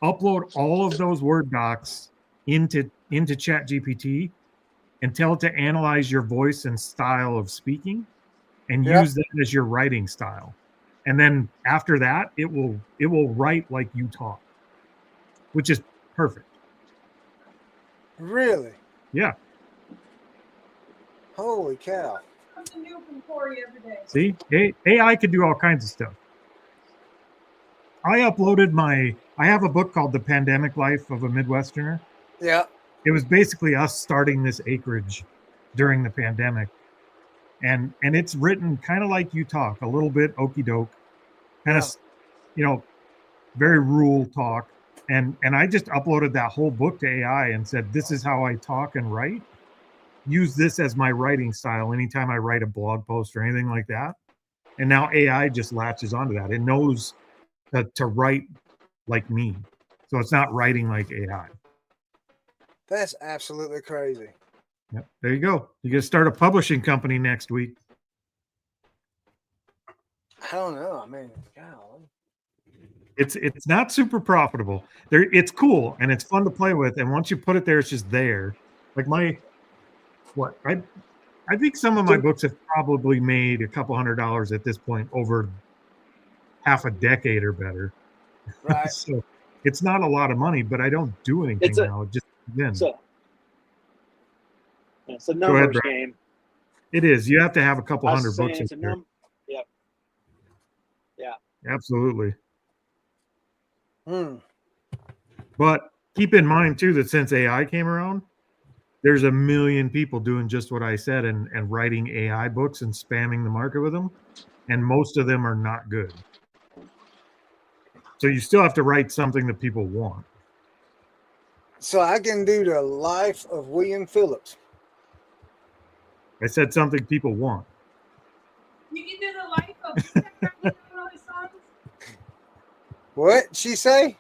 Upload all of those Word docs into ChatGPT and tell it to analyze your voice and style of speaking and use that as your writing style. And then after that, it will write like you talk, which is perfect. Really? Yeah. Holy cow. Something new from Corey every day. See, AI could do all kinds of stuff. I have a book called The Pandemic Life of a Midwesterner. Yeah. It was basically us starting this acreage during the pandemic. And it's written kind of like you talk, a little bit okey doke, kind of, very rural talk. And I just uploaded that whole book to AI and said, this is how I talk and write. Use this as my writing style anytime I write a blog post or anything like that. And now AI just latches onto that. It knows to write like me. So it's not writing like AI. That's absolutely crazy. Yep. There you go. You get to start a publishing company next week. I don't know. I mean, golly. It's not super profitable. It's cool and it's fun to play with. And once you put it there, it's just there. Like I think some of my books have probably made a couple $100 at this point over half a decade or better. Right. So it's not a lot of money, but I don't do anything now. It just begins. It's a numbers game. It is. You have to have a couple hundred books in there. Yep. Yeah. Absolutely. Hmm. But keep in mind too that since AI came around, there's a million people doing just what I said and writing AI books and spamming the market with them, and most of them are not good. So you still have to write something that people want. So I can do the life of William Phillips. I said something people want. You can do the life of What she say?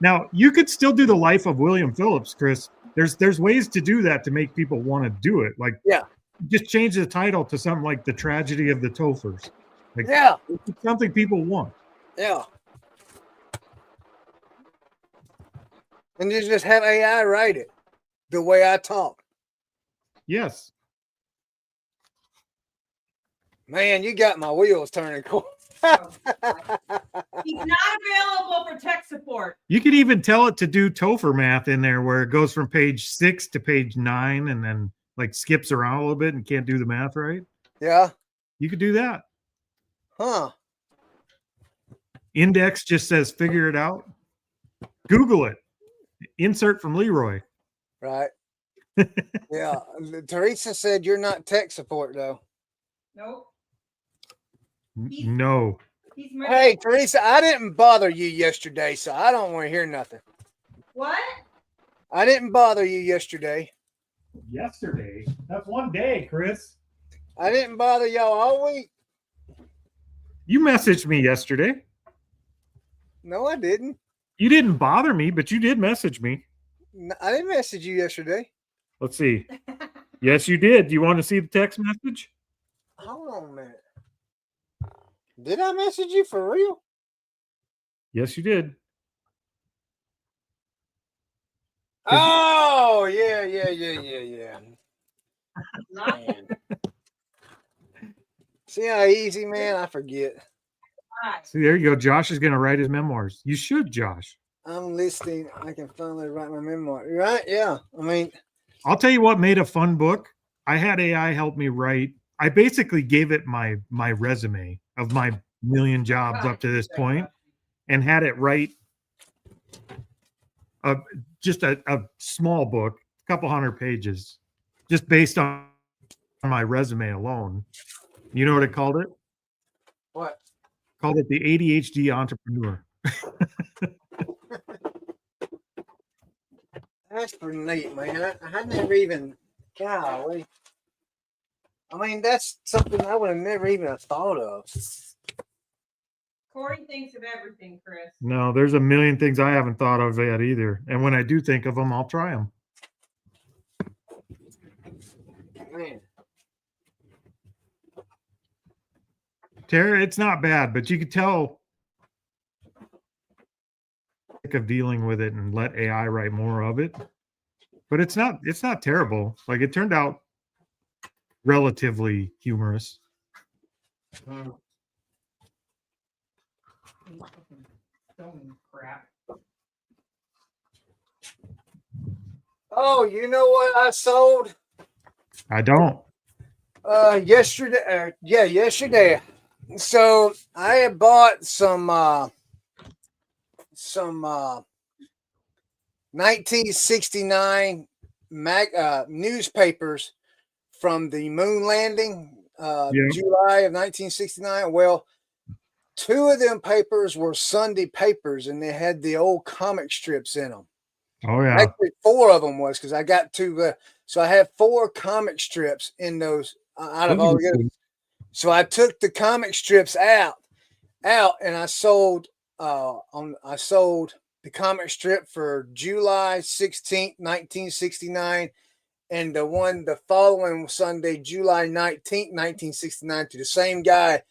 Now you could still do the life of William Phillips, Chris. There's ways to do that to make people want to do it. Like just change the title to something like The Tragedy of the Tophers. Like, it's something people want. Yeah. And you just have AI write it the way I talk. Yes. Man, you got my wheels turning. He's not available for tech support. You could even tell it to do Topher math in there where it goes from page 6 to page 9 and then like skips around a little bit and can't do the math right. Yeah. You could do that. Huh. Index just says figure it out. Google it. Insert from Leroy. Right. Yeah. Teresa said you're not tech support though. Nope. No. Hey, Teresa, I didn't bother you yesterday, so I don't want to hear nothing. What? I didn't bother you yesterday. Yesterday? That's one day, Chris. I didn't bother y'all all week. You messaged me yesterday. No, I didn't. You didn't bother me, but you did message me. No, I didn't message you yesterday. Let's see. Yes, you did. Do you want to see the text message? Hold on a minute. Did I message you for real? Yes, you did. Oh, yeah. Man. See how easy, man? I forget. See, there you go. Josh is going to write his memoirs. You should, Josh. I'm listening. I can finally write my memoir. Right? Yeah. I mean, I'll tell you what made a fun book. I had AI help me write. I basically gave it my resume of my million jobs up to this point, and had it write a just a small book, a couple hundred pages, just based on my resume alone. You know what it called it? what? Called it the ADHD entrepreneur. That's pretty neat, man. I had never even, golly. I mean, that's something I would have never even thought of. Corey thinks of everything, Chris. No, there's a million things I haven't thought of yet either. And when I do think of them, I'll try them. Man. Tara, it's not bad, but you could tell of dealing with it and let AI write more of it. But it's not terrible. Like, it turned out relatively humorous. Crap. Oh, you know what I sold? I don't. Yesterday. Yesterday. So I had bought some 1969 newspapers from the moon landing, July of 1969. Well, two of them papers were Sunday papers, and they had the old comic strips in them. Oh yeah. Actually, four of them was, because I got two. So I had four comic strips in those out of all the. So I took the comic strips out, and I sold I sold the comic strip for July 16th, 1969, and the following Sunday, July 19th, 1969, to the same guy.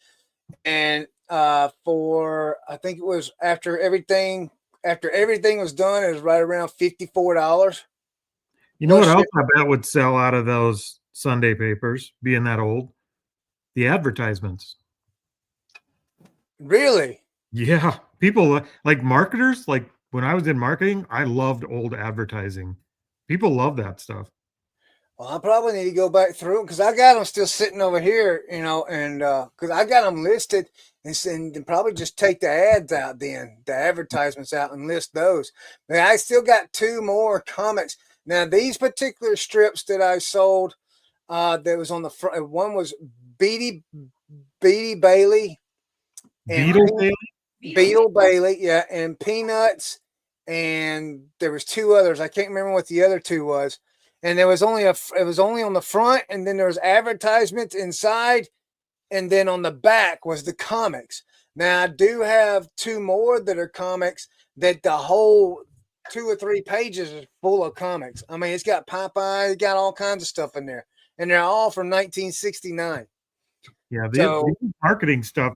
And for, I think it was after everything was done, it was right around $54. You know what else I bet would sell out of those Sunday papers, being that old? The advertisements. Really? Yeah. People like marketers, like when I was in marketing, I loved old advertising. People love that stuff. Well, I probably need to go back through them, because I got them still sitting over here, you know, and because I got them listed, and probably just take the ads out, then the advertisements out, and list those. But I still got two more comics. Now, these particular strips that I sold, that was on the front, one was Beatty Bailey. Beetle Bailey, yeah, and Peanuts, and there was two others. I can't remember what the other two was. And there was only it was only on the front, and then there was advertisements inside, and then on the back was the comics. Now I do have two more that are comics, that the whole 2 or 3 pages is full of comics. I mean, it's got Popeye, got all kinds of stuff in there, and they're all from 1969. Yeah, the marketing stuff.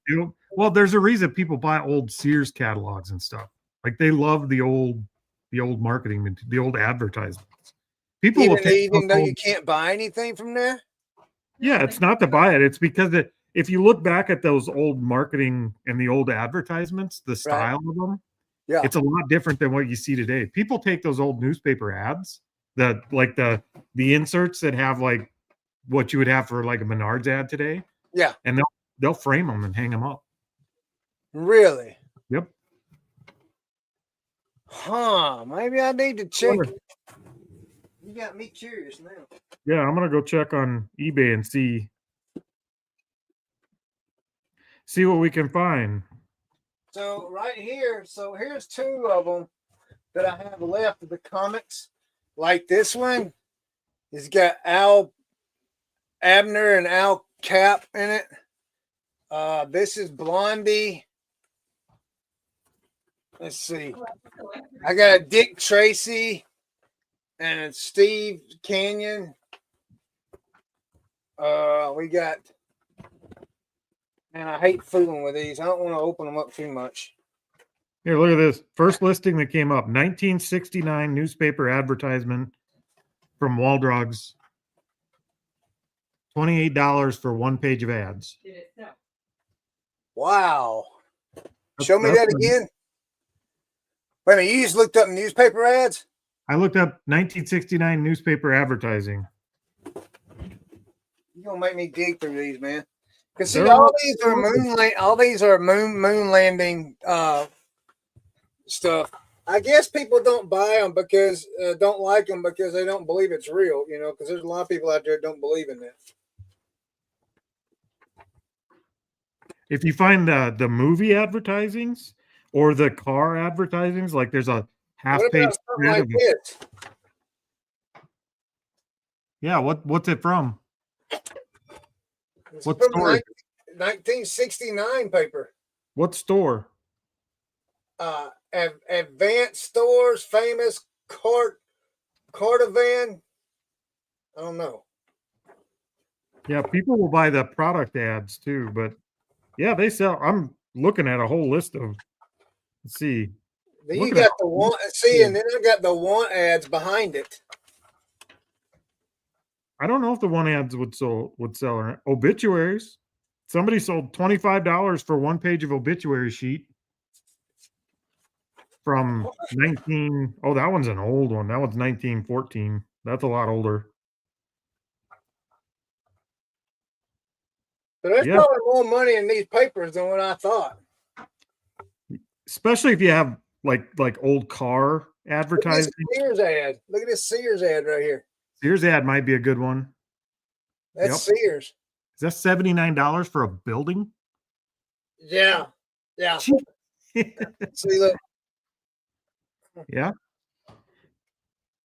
Well, there's a reason people buy old Sears catalogs and stuff. Like, they love the old marketing, the old advertisements. People even though you can't buy anything from there. Yeah, it's not to buy it. It's because if you look back at those old marketing and the old advertisements, the style of them, it's a lot different than what you see today. People take those old newspaper ads, the inserts that have like what you would have for like a Menards ad today. Yeah. And they'll frame them and hang them up. Really? Yep. Huh. Maybe I need to check. You got me curious now. Yeah, I'm gonna go check on eBay and see what we can find. So right here, here's two of them that I have left of the comics. Like this one, it's got Al Abner and Al Cap in it. This is Blondie. Let's see. I got a Dick Tracy and a Steve Canyon. We got, and I hate fooling with these. I don't want to open them up too much. Here, look at this. First listing that came up, 1969 newspaper advertisement from Waldrog's. $28 for one page of ads. Wow. Show me that again. Wait a minute, you just looked up newspaper ads? I looked up 1969 newspaper advertising. You're gonna make me dig through these, man. Because see, They're all all- these are moon landing stuff. I guess people don't buy them because don't like them because they don't believe it's real, you know, because there's a lot of people out there that don't believe in that. If you find the movie advertisings or the car advertisings, like there's a half What page about something like this? Yeah, what's it from? It's What from store? 1969 paper. What store? Advanced Stores, famous Cardivan. I don't know. Yeah, people will buy the product ads too, but yeah, they sell. I'm looking at a whole list of. Let's see. Then you Looking got at the want. See, and then I got the want ads behind it. I don't know if the one ads would sell or obituaries. Somebody sold $25 for one page of obituary sheet from 19. Oh, that one's an old one. That one's 1914. That's a lot older. So there's Yeah. probably more money in these papers than what I thought. Especially if you have like old car Look at advertising. this Sears ad. Look at this Sears ad right here. Sears ad might be a good one. That's Yep. Sears. Is that $79 for a building? Yeah. Yeah. See, look. Yeah.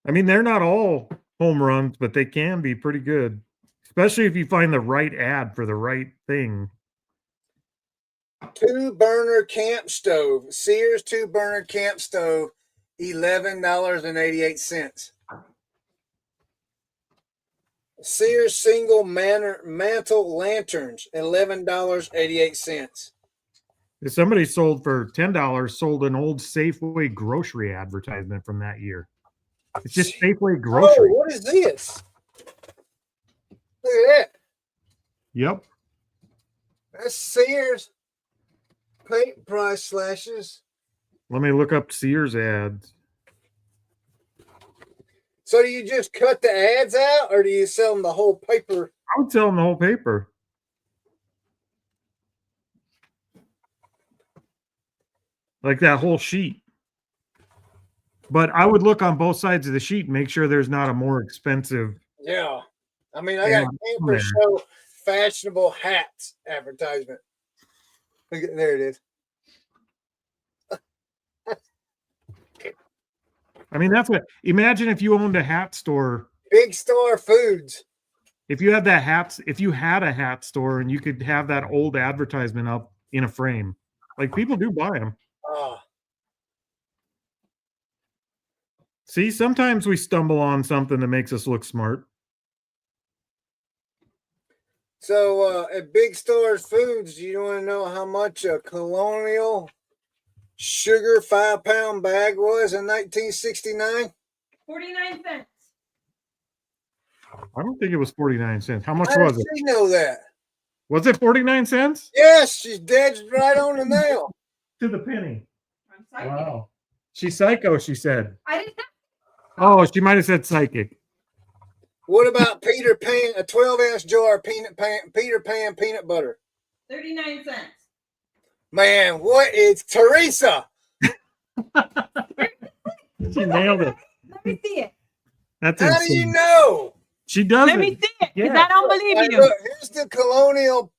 I mean, they're not all home runs, but they can be pretty good, especially if you find the right ad for the right thing. 2-burner camp stove. Sears 2-burner camp stove, $11.88. Sears single mantle lanterns, $11.88. If somebody sold for $10, sold an old Safeway grocery advertisement from that year. It's just Safeway Oh, grocery. what is this? Look at that. Yep. That's Sears. Paint price slashes. Let me look up Sears ads. So do you just cut the ads out, or do you sell them the whole paper? I would sell them the whole paper. Like that whole sheet. But I would look on both sides of the sheet and make sure there's not a more expensive. Yeah. I mean, I got Camper Show fashionable hats advertisement. Look at, there it is. I mean, that's what, imagine if you owned a hat store. Big Star Foods. If you had that hat, if you had a hat store and you could have that old advertisement up in a frame, like people do buy them. Oh. See, sometimes we stumble on something that makes us look smart. So at Big Stars Foods, do you want to know how much a Colonial sugar 5-pound bag was in 1969? 49 cents. I don't think it was 49 cents. How much How was did it? she know that? Was it 49 cents? Yes, she's dead right on the nail. To the penny. I'm psychic. Wow. She's psycho, she said. I didn't. Oh, she might have said psychic. What about Peter Pan, a 12-ounce jar of Peter Pan peanut butter? 39 cents. Man, what is Teresa? She nailed it. Let me see it. That's How insane. do you know? She does Let it. me see it. Because Yeah. I don't believe Hey, you. look, here's the Colonial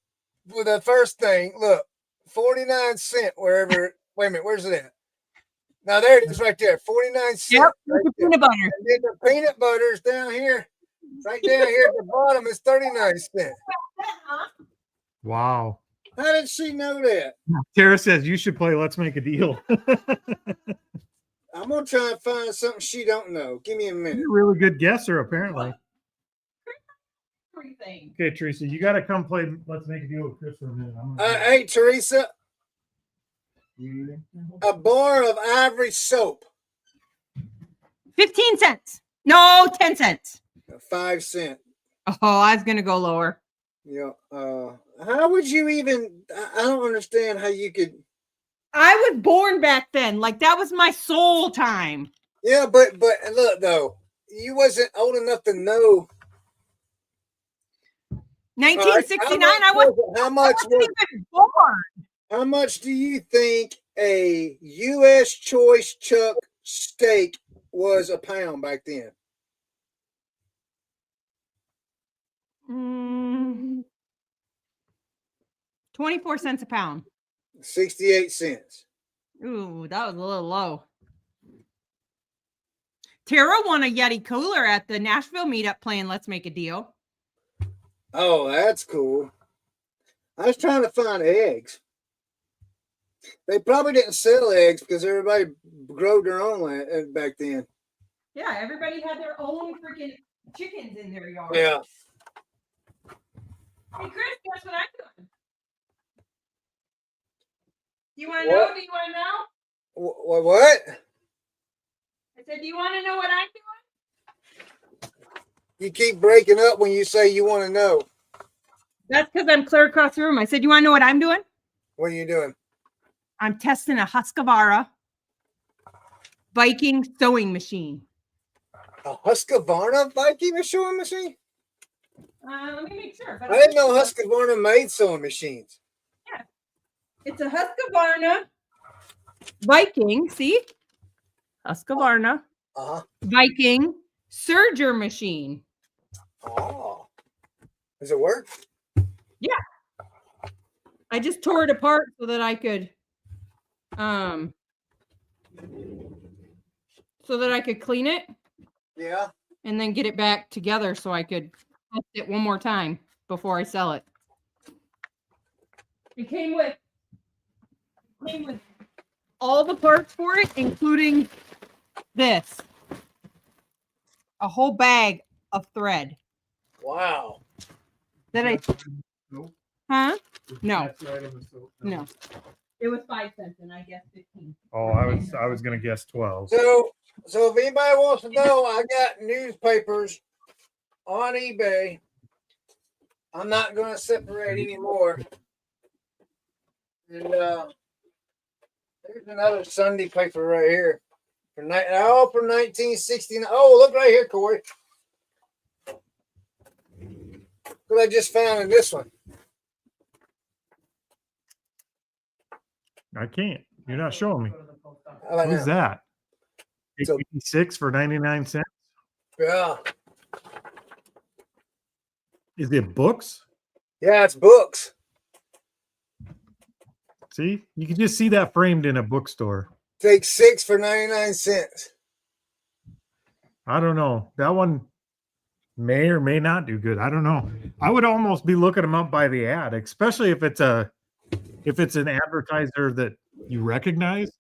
with the first thing. Look, 49 cents wherever. Wait a minute, where's it at? Now there it is right there, 49 cents. Yep, Right with the there. peanut butter. And then the peanut butter is down here. Right down here at the bottom is 39 cents. Wow. How did she know that? Tara says you should play Let's Make a Deal. I'm gonna try and find something she don't know. Give me a minute. You're a really good guesser, apparently. Everything. Okay, Teresa, you got to come play Let's Make a Deal with Chris for a minute. Hey, Teresa, a bar of Ivory soap, 15 cents. No, 10 cents. 5 cents. Oh, I was going to go lower. Yeah. How would you even? I don't understand how you could. I was born back then. Like that was my soul time. Yeah, but look though, you wasn't old enough to know. 1969. Right, I wasn't even born. how much do you think a U.S. choice chuck steak was a pound back then? 24 cents a pound. 68 cents. Ooh, that was a little low. Tara won a Yeti cooler at the Nashville meetup playing Let's Make a Deal. Oh, that's cool. I was trying to find eggs. They probably didn't sell eggs because everybody grew their own land back then. Yeah, everybody had their own freaking chickens in their yard. Yeah. Hey, Chris, guess what I'm doing? You want to know? Do you want to know? What? I said, do you want to know what I'm doing? You keep breaking up when you say you want to know. That's because I'm clear across the room. I said, you want to know what I'm doing? What are you doing? I'm testing a Husqvarna Viking sewing machine. A Husqvarna Viking sewing machine? Let me make sure. I didn't know Husqvarna made sewing machines. Yeah. It's a Husqvarna Viking. See? Husqvarna Viking serger machine. Oh. Does it work? Yeah. I just tore it apart so that I could clean it. Yeah. And then get it back together so I could test it one more time before I sell it. It came with all the parts for it, including this. A whole bag of thread. Wow. That I Nope. Huh? No. No. It was 5 cents and I guess 15. Oh, I was gonna guess 12. So if anybody wants to know, I got newspapers on eBay. I'm not going to separate anymore. And there's another Sunday paper right here. For 1969. Oh, look right here, Corey. What I just found in this one. I can't. You're not showing me. How about Who's now? that? So- 86 for 99 cents. Yeah. Is it books? Yeah, it's books. See, you can just see that framed in a bookstore. Take 6 for 99 cents. I don't know. That one may or may not do good. I don't know. I would almost be looking them up by the ad, especially if it's an advertiser that you recognize,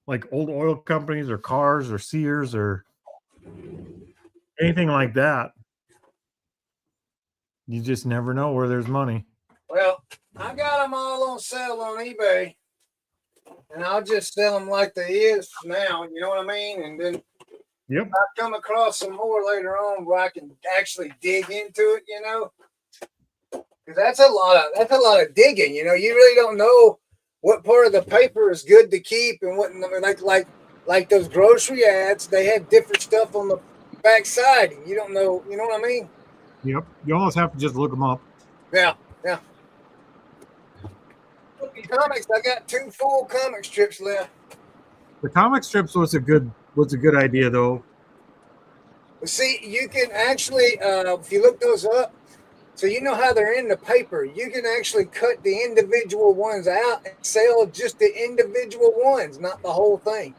like old oil companies or cars or Sears or anything like that. You just never know where there's money. Well, I got them all on sale on eBay, and I'll just sell them like they is now. You know what I mean? And then Yep. I come across some more later on where I can actually dig into it. You know, because that's a lot of digging. You know, you really don't know what part of the paper is good to keep and what. I mean, like those grocery ads, they had different stuff on the backside. You don't know. You know what I mean? Yep. You almost have to just look them up. Yeah. Comics, I got 2 full comic strips left. The comic strips was a good idea though. See, you can actually, if you look those up, so you know how they're in the paper, you can actually cut the individual ones out and sell just the individual ones, not the whole thing.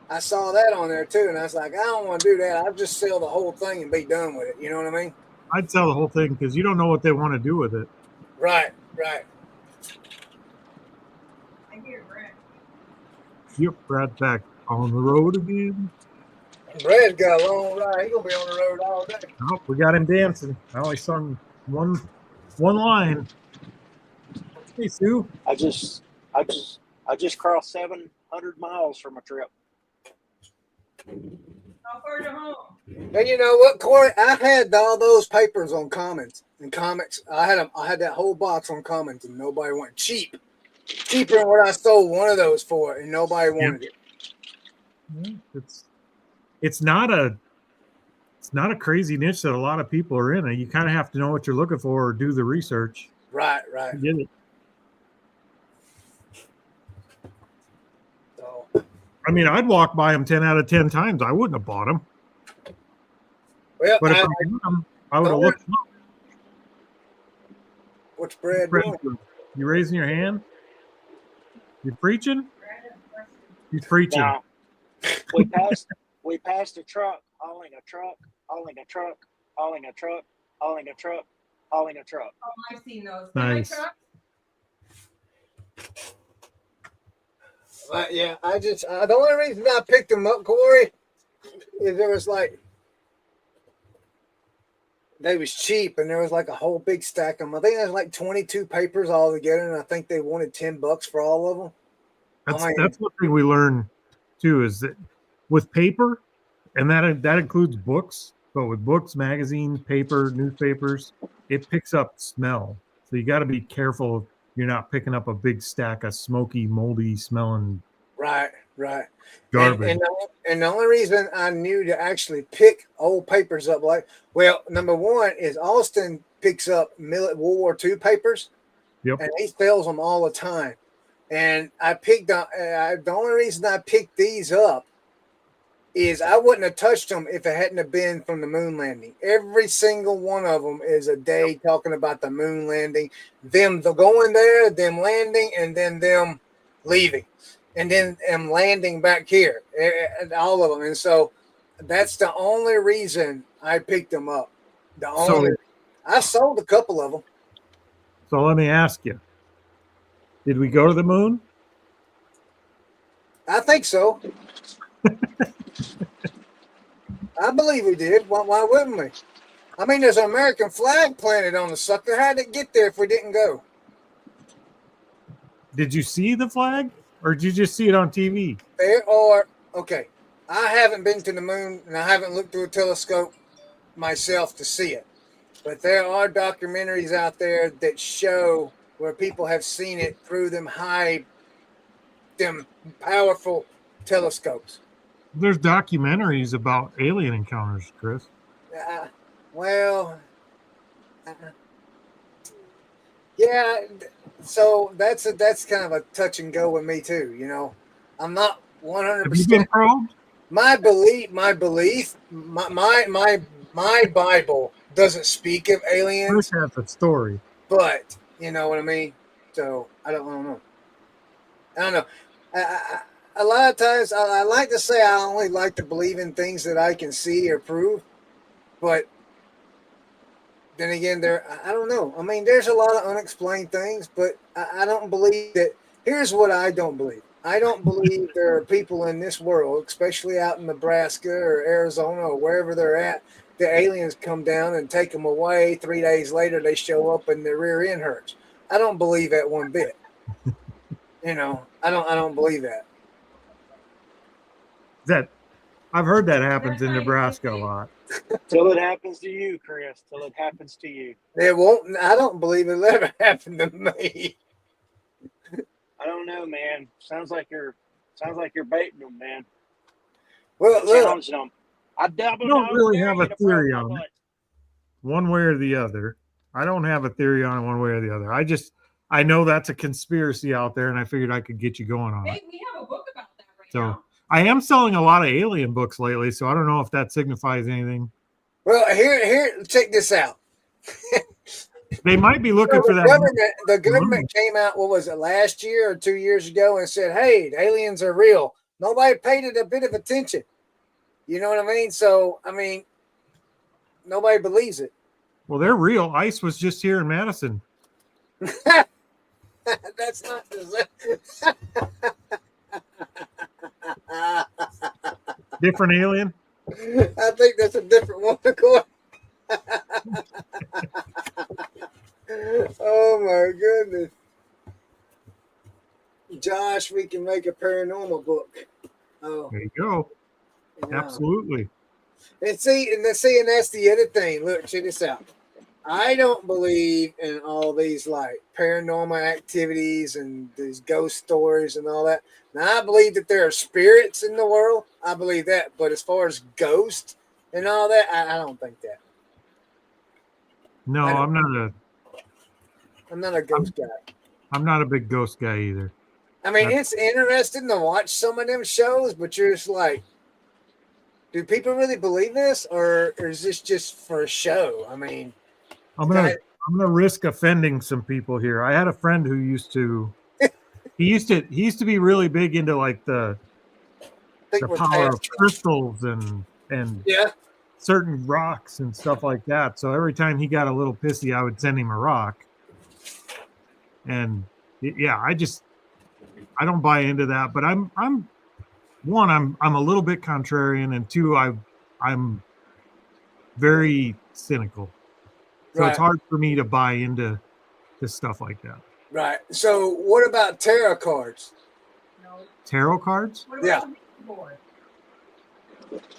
I saw that on there too, and I was like, I don't want to do that. I'll just sell the whole thing and be done with it. You know what I mean? I'd sell the whole thing because you don't know what they want to do with it. Right. I hear Brad. Yep, Brad's back on the road again. Brad's got a long ride. He's gonna be on the road all day. Oh, we got him dancing. I only sung one line. Hey, Sue. I just crossed 700 miles from a trip. How far to home? And you know what, Corey? I had all those papers on Commons and comics. I had that whole box on Commons, and nobody went cheap. cheaper than what I sold one of those for, and nobody wanted it. It's not a crazy niche that a lot of people are in. You kind of have to know what you're looking for or do the research. Right. To get it. So, I mean, I'd walk by them 10 out of 10 times. I wouldn't have bought them. well, But if I bought them, I would have looked them up. What's Brad doing? You raising your hand? You preaching? He's preaching. No. We passed a truck hauling a truck, hauling a truck, hauling a truck, hauling a truck, hauling a truck. Oh, I've seen those. Nice. Yeah, the only reason I picked them up, Corey, is there was they was cheap, and there was like a whole big stack of them. I think there's like 22 papers all together, and I think they wanted $10 for all of them. That's one thing we learn too, is that with paper, and that includes books, but with books, magazines, paper, newspapers, it picks up smell. So you got to be careful you're not picking up a big stack of smoky, moldy smelling. Right. Garbage. And the only reason I knew to actually pick old papers up, number one is Austin picks up World War II papers. Yep. And he sells them all the time. And the only reason I picked these up is I wouldn't have touched them if it hadn't have been from the moon landing. Every single one of them is a day talking about the moon landing, them going there, them landing, and then them leaving, and then them landing back here, all of them. And so that's the only reason I picked them up. I sold a couple of them. So let me ask you, did we go to the moon? I think so. I believe we did. Why wouldn't we? I mean, there's an American flag planted on the sucker. How did it get there if we didn't go? Did you see the flag, or did you just see it on TV? Okay, I haven't been to the moon, and I haven't looked through a telescope myself to see it. But there are documentaries out there that show where people have seen it through them powerful telescopes. There's documentaries about alien encounters, Chris. Yeah. So that's kind of a touch and go with me too. I'm not 100%. Have you been probed? My belief, my Bible doesn't speak of aliens. Chris has a story, but you know what I mean. So I don't know. A lot of times I like to say I only like to believe in things that I can see or prove, but then again, I don't know. I mean, there's a lot of unexplained things, but I don't believe that. Here's what I don't believe. I don't believe there are people in this world, especially out in Nebraska or Arizona or wherever they're at, the aliens come down and take them away. 3 days later, they show up and their rear end hurts. I don't believe that one bit. I don't believe that. I've heard that happens in Nebraska a lot. Till it happens to you, Chris. Till it happens to you. It won't. I don't believe it'll ever happen to me. I don't know, man. Sounds like you're baiting them, man. Well, challenging them. I don't really have a theory on it, one way or the other. I don't have a theory on it one way or the other. I know that's a conspiracy out there, and I figured I could get you going on it. We have a book about that now. I am selling a lot of alien books lately, so I don't know if that signifies anything. Well, here, check this out. They might be looking for that. The government came out, what was it, last year or 2 years ago, and said, hey, the aliens are real. Nobody paid it a bit of attention. You know what I mean? So, nobody believes it. Well, they're real. ICE was just here in Madison. That's not different alien? I think that's a different one. Oh my goodness. Josh, we can make a paranormal book. Oh, there you go. Yeah. Absolutely. And that's the other thing. Look, check this out. I don't believe in all these like paranormal activities and these ghost stories and all that. Now I believe that there are spirits in the world. I believe that, but as far as ghosts and all that, I don't think that. No, I'm not a ghost guy. I'm not a big ghost guy either. I mean, it's interesting to watch some of them shows, but you're just like, do people really believe this, or is this just for a show? I mean, I'm gonna risk offending some people here. I had a friend who used to he used to be really big into like the power of crystals and yeah, certain rocks and stuff like that. So every time he got a little pissy, I would send him a rock. And yeah, I don't buy into that, but I'm I'm a little bit contrarian, and two, I'm very cynical. So it's hard for me to buy into stuff like that. Right. So what about tarot cards? No. Tarot cards? Yeah.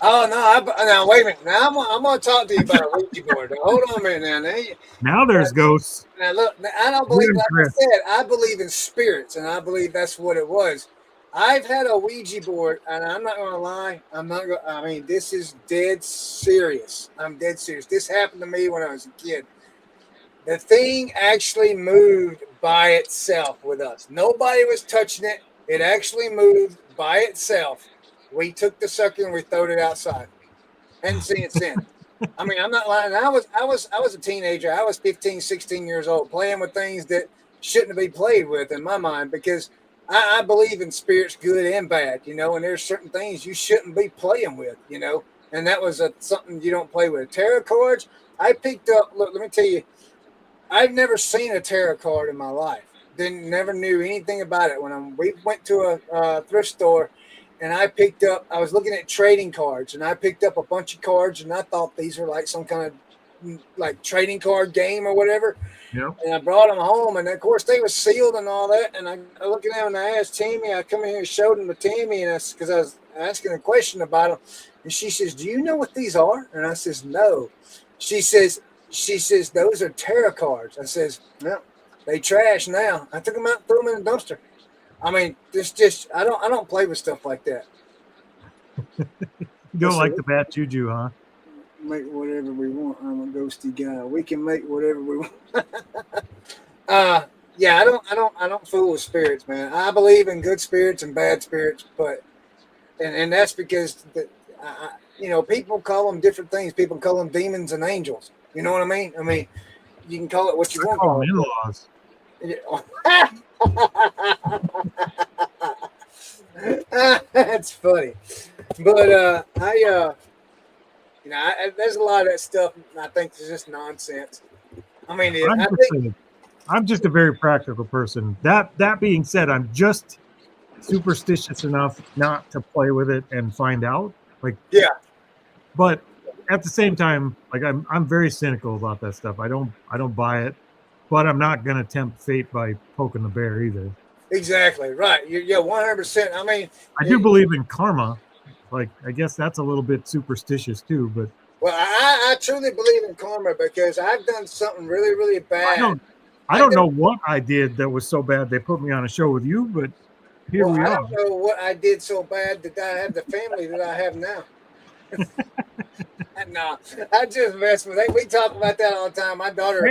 Oh no! Now wait a minute. Now I'm going to talk to you about a Ouija board. Now, hold on a minute. Now there's ghosts. Now look, I don't believe. Like I said, I believe in spirits, and I believe that's what it was. I've had a Ouija board, and I'm not going to lie. I mean, this is dead serious. I'm dead serious. This happened to me when I was a kid. The thing actually moved by itself with us. Nobody was touching it. It actually moved by itself. We took the sucker and we throwed it outside. Hadn't seen it since. I mean, I'm not lying. I was a teenager. I was 15, 16 years old, playing with things that shouldn't be played with in my mind, because I believe in spirits, good and bad, you know, and there's certain things you shouldn't be playing with, you know, and that was something you don't play with. Tarot cards, I picked up, look, let me tell you, I've never seen a tarot card in my life. Never knew anything about it. We went to a thrift store, and I was looking at trading cards, and I picked up a bunch of cards, and I thought these were like some kind of like trading card game or whatever. Yep. And I brought them home, and of course they were sealed and all that. And I looked at them and I asked Tammy, I come in here and showed them to Tammy, and because I was asking a question about them. And she says, "Do you know what these are?" And I says, "No." She says, "Those are tarot cards." I says, "No, they trash now." I took them out and threw them in the dumpster. I mean, I don't play with stuff like that. You don't like the bad juju, huh? Make whatever we want. I'm a ghosty guy. We can make whatever we want. Yeah, I don't fool with spirits, man. I believe in good spirits and bad spirits, but and that's because you know, people call them different things. People call them demons and angels. You know what I mean? I mean, you can call it what you want. Call them in-laws. That's funny, but there's a lot of that stuff. I think is just nonsense. I mean, I'm just a very practical person. That being said, I'm just superstitious enough not to play with it and find out. Like, yeah. But at the same time, like I'm very cynical about that stuff. I don't buy it, but I'm not gonna tempt fate by poking the bear either. Exactly right. Yeah, 100%. I mean, I do believe in karma. Like, I guess that's a little bit superstitious too, but well, I truly believe in karma because I've done something really, really bad. I don't know what I did that was so bad they put me on a show with you, but here we are. I don't know what I did so bad that I have the family that I have now. No, I just mess with it. We talk about that all the time. My daughter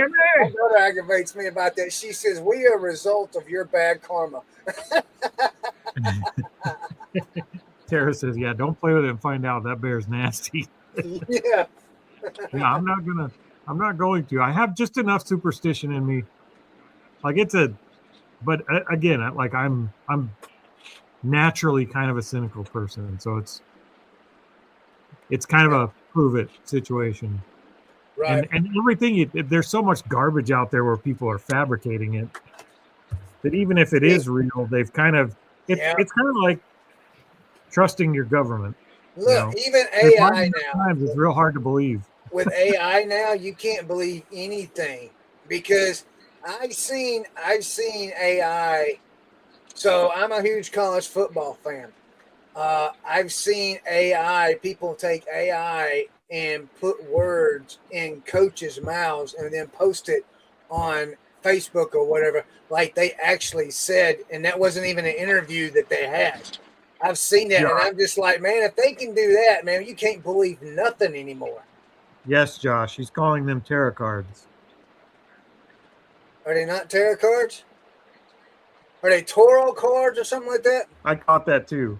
aggravates me about that. She says, "We are a result of your bad karma." Tara says, "Yeah, don't play with it and find out that bear's nasty." Yeah. Yeah, I'm not going to. I have just enough superstition in me. Like but again, like I'm naturally kind of a cynical person, so it's kind of a prove it situation. Right. And everything, there's so much garbage out there where people are fabricating it that even if it is real, they've kind of, it's kind of like trusting your government. Look, even AI now. Times it's real hard to believe. With AI now, you can't believe anything because I've seen AI. So I'm a huge college football fan. I've seen AI, people take AI and put words in coaches' mouths and then post it on Facebook or whatever, like they actually said, and that wasn't even an interview that they had. I've seen that, and I'm just like, man, if they can do that, man, you can't believe nothing anymore. Yes, Josh, he's calling them tarot cards. Are they not tarot cards? Are they Toro cards or something like that? I caught that too.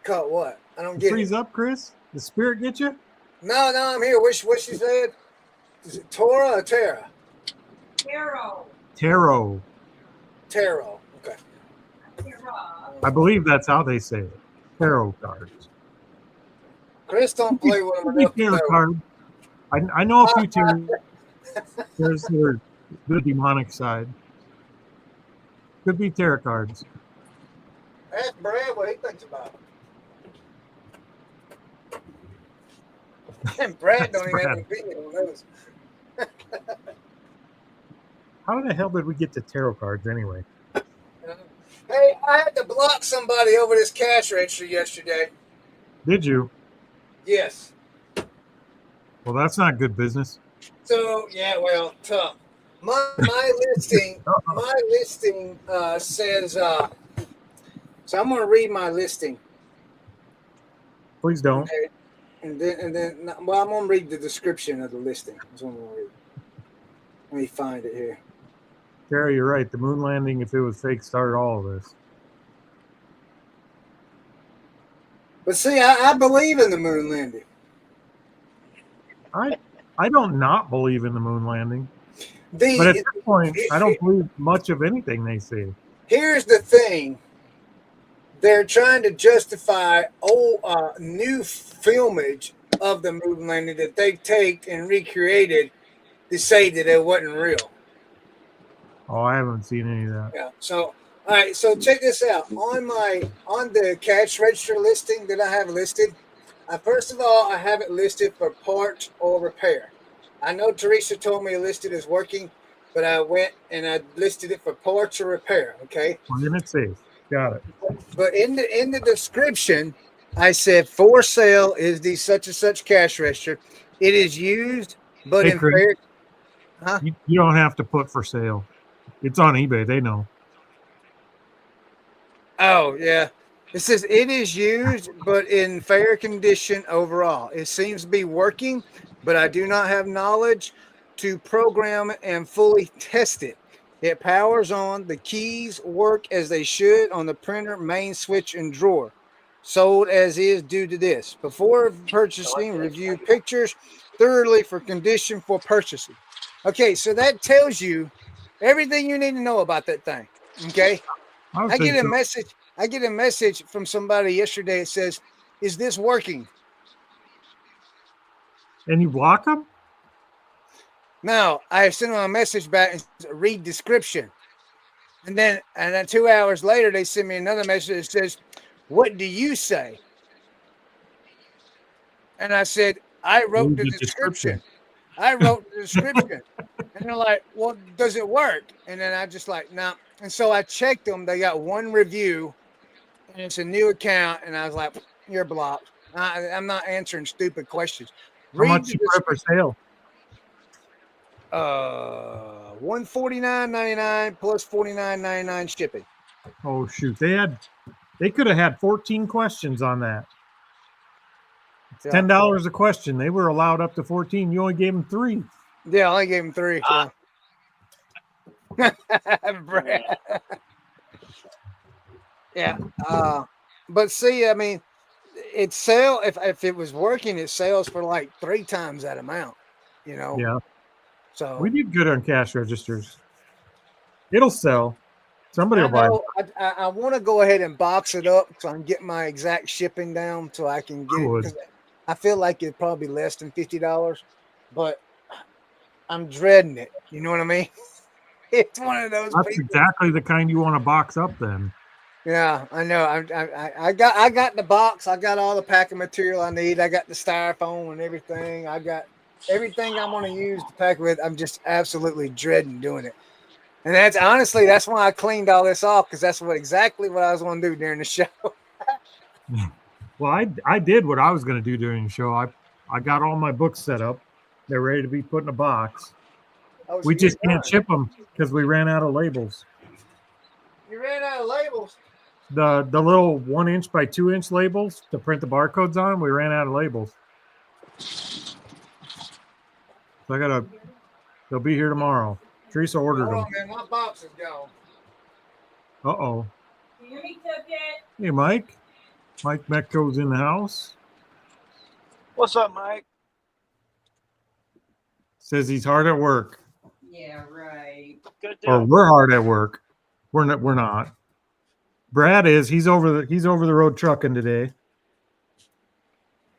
Caught what? I don't get Freeze it. up, Chris? The spirit get you? No, I'm here. What she said? Is it Torah or Tara? Tarot. Tarot. Tarot. Okay. I believe that's how they say it. Tarot cards. Chris don't play with them enough to Tarot know. card. I know a few tarot. There's the demonic side. Could be tarot cards. Ask Brad what he thinks about it. And Brad don't even have an opinion on those. How the hell did we get to tarot cards anyway? Hey, I had to block somebody over this cash register yesterday. Did you? Yes. Well, that's not good business. So yeah, well, tough. My listing says. So I'm going to read my listing. Please don't. Okay. And then, well, I'm going to read the description of the listing. That's what I'm going to read. Let me find it here. Terry, you're right. The moon landing, if it was fake, started all of this. But see, I believe in the moon landing. I don't not believe in the moon landing. But at this point, I don't believe much of anything they say. Here's the thing. They're trying to justify new filmage of the moon landing that they take and recreated to say that it wasn't real. Oh, I haven't seen any of that. Yeah. So, all right. So check this out. On the cash register listing that I have listed, first of all, I have it listed for parts or repair. I know Teresa told me listed as working, but I went and I listed it for parts or repair. Okay. Well, then it says, got it. But in the description, I said for sale is the such and such cash register. It is used, but Hey, in Chris, fair, huh? You don't have to put for sale. It's on eBay. They know. Oh yeah. It says it is used, but in fair condition overall. It seems to be working, but I do not have knowledge to program it and fully test it. It powers on. The keys work as they should on the printer, main switch, and drawer. Sold as is due to this. Before purchasing, review pictures thoroughly for condition for purchasing. Okay, so that tells you everything you need to know about that thing. Okay. I get a message. I get a message from somebody yesterday. It says, "Is this working?" And you block them? No, I sent them a message back and said, read description. And then 2 hours later, they sent me another message that says, "What do you say?" And I said, "I wrote the description. I wrote the description." And they're like, "Well, does it work?" And then I just like, no. Nah. And so I checked them. They got one review. And it's a new account, and I was like, "You're blocked. I'm not answering stupid questions." How much you put for sale? $149.99 plus $49.99 shipping. Oh shoot! They could have had 14 questions on that. It's $10 a question. They were allowed up to 14. You only gave them 3. Yeah, I only gave them 3. Brad. Yeah. But see, I mean, it sell if it was working, it sells for like 3 times that amount, you know. Yeah. So we did good on cash registers. It'll sell. Somebody will buy it. I want to go ahead and box it up so I can get my exact shipping down so I can get it. I feel like it'd probably be less than $50, but I'm dreading it. You know what I mean? It's one of those. That's exactly the kind you want to box up then. Yeah, I know. I got the box. I got all the packing material I need. I got the styrofoam and everything. I got everything I want to use to pack with. I'm just absolutely dreading doing it. And that's why I cleaned all this off, because that's exactly what I was going to do during the show. Well, I did what I was going to do during the show. I got all my books set up. They're ready to be put in a box. Oh, so We just you're can't done. ship them because we ran out of labels. You ran out of labels. The little 1 inch by 2 inch labels to print the barcodes on, we ran out of labels. So they'll be here tomorrow. Teresa ordered Hold them. on, man. My box is gone. Uh-oh. Hey, Mike. Mike Metco's in the house. What's up, Mike? Says he's hard at work. Yeah, right. Good Or deal. we're hard at work. We're not. Brad is. He's over the road trucking today.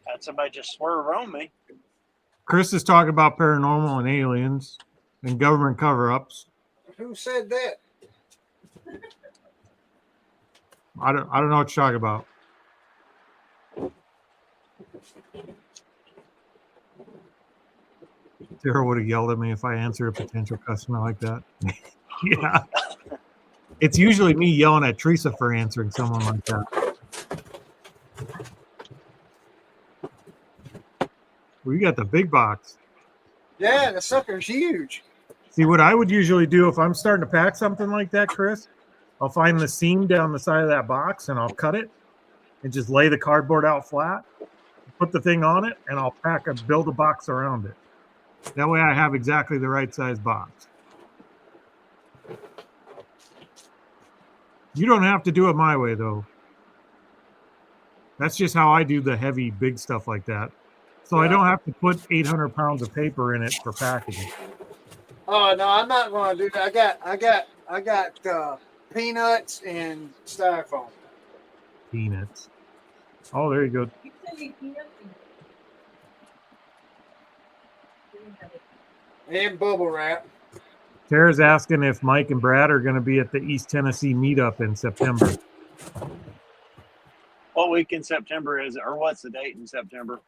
Had somebody just swerve on me. Chris is talking about paranormal and aliens and government cover-ups. Who said that? I don't know what you're talking about. Sarah would have yelled at me if I answered a potential customer like that. Yeah. It's usually me yelling at Teresa for answering someone like that. Well, you got the big box. Yeah, the sucker's huge. See, what I would usually do if I'm starting to pack something like that, Chris, I'll find the seam down the side of that box and I'll cut it and just lay the cardboard out flat, put the thing on it, and I'll build a box around it. That way I have exactly the right size box. You don't have to do it my way, though. That's just how I do the heavy, big stuff like that. So I don't have to put 800 pounds of paper in it for packaging. Oh no, I'm not going to do that. I got peanuts and styrofoam. Peanuts. Oh, there you go. And bubble wrap. Tara's asking if Mike and Brad are going to be at the East Tennessee meetup in September. What week in September is it, or what's the date in September?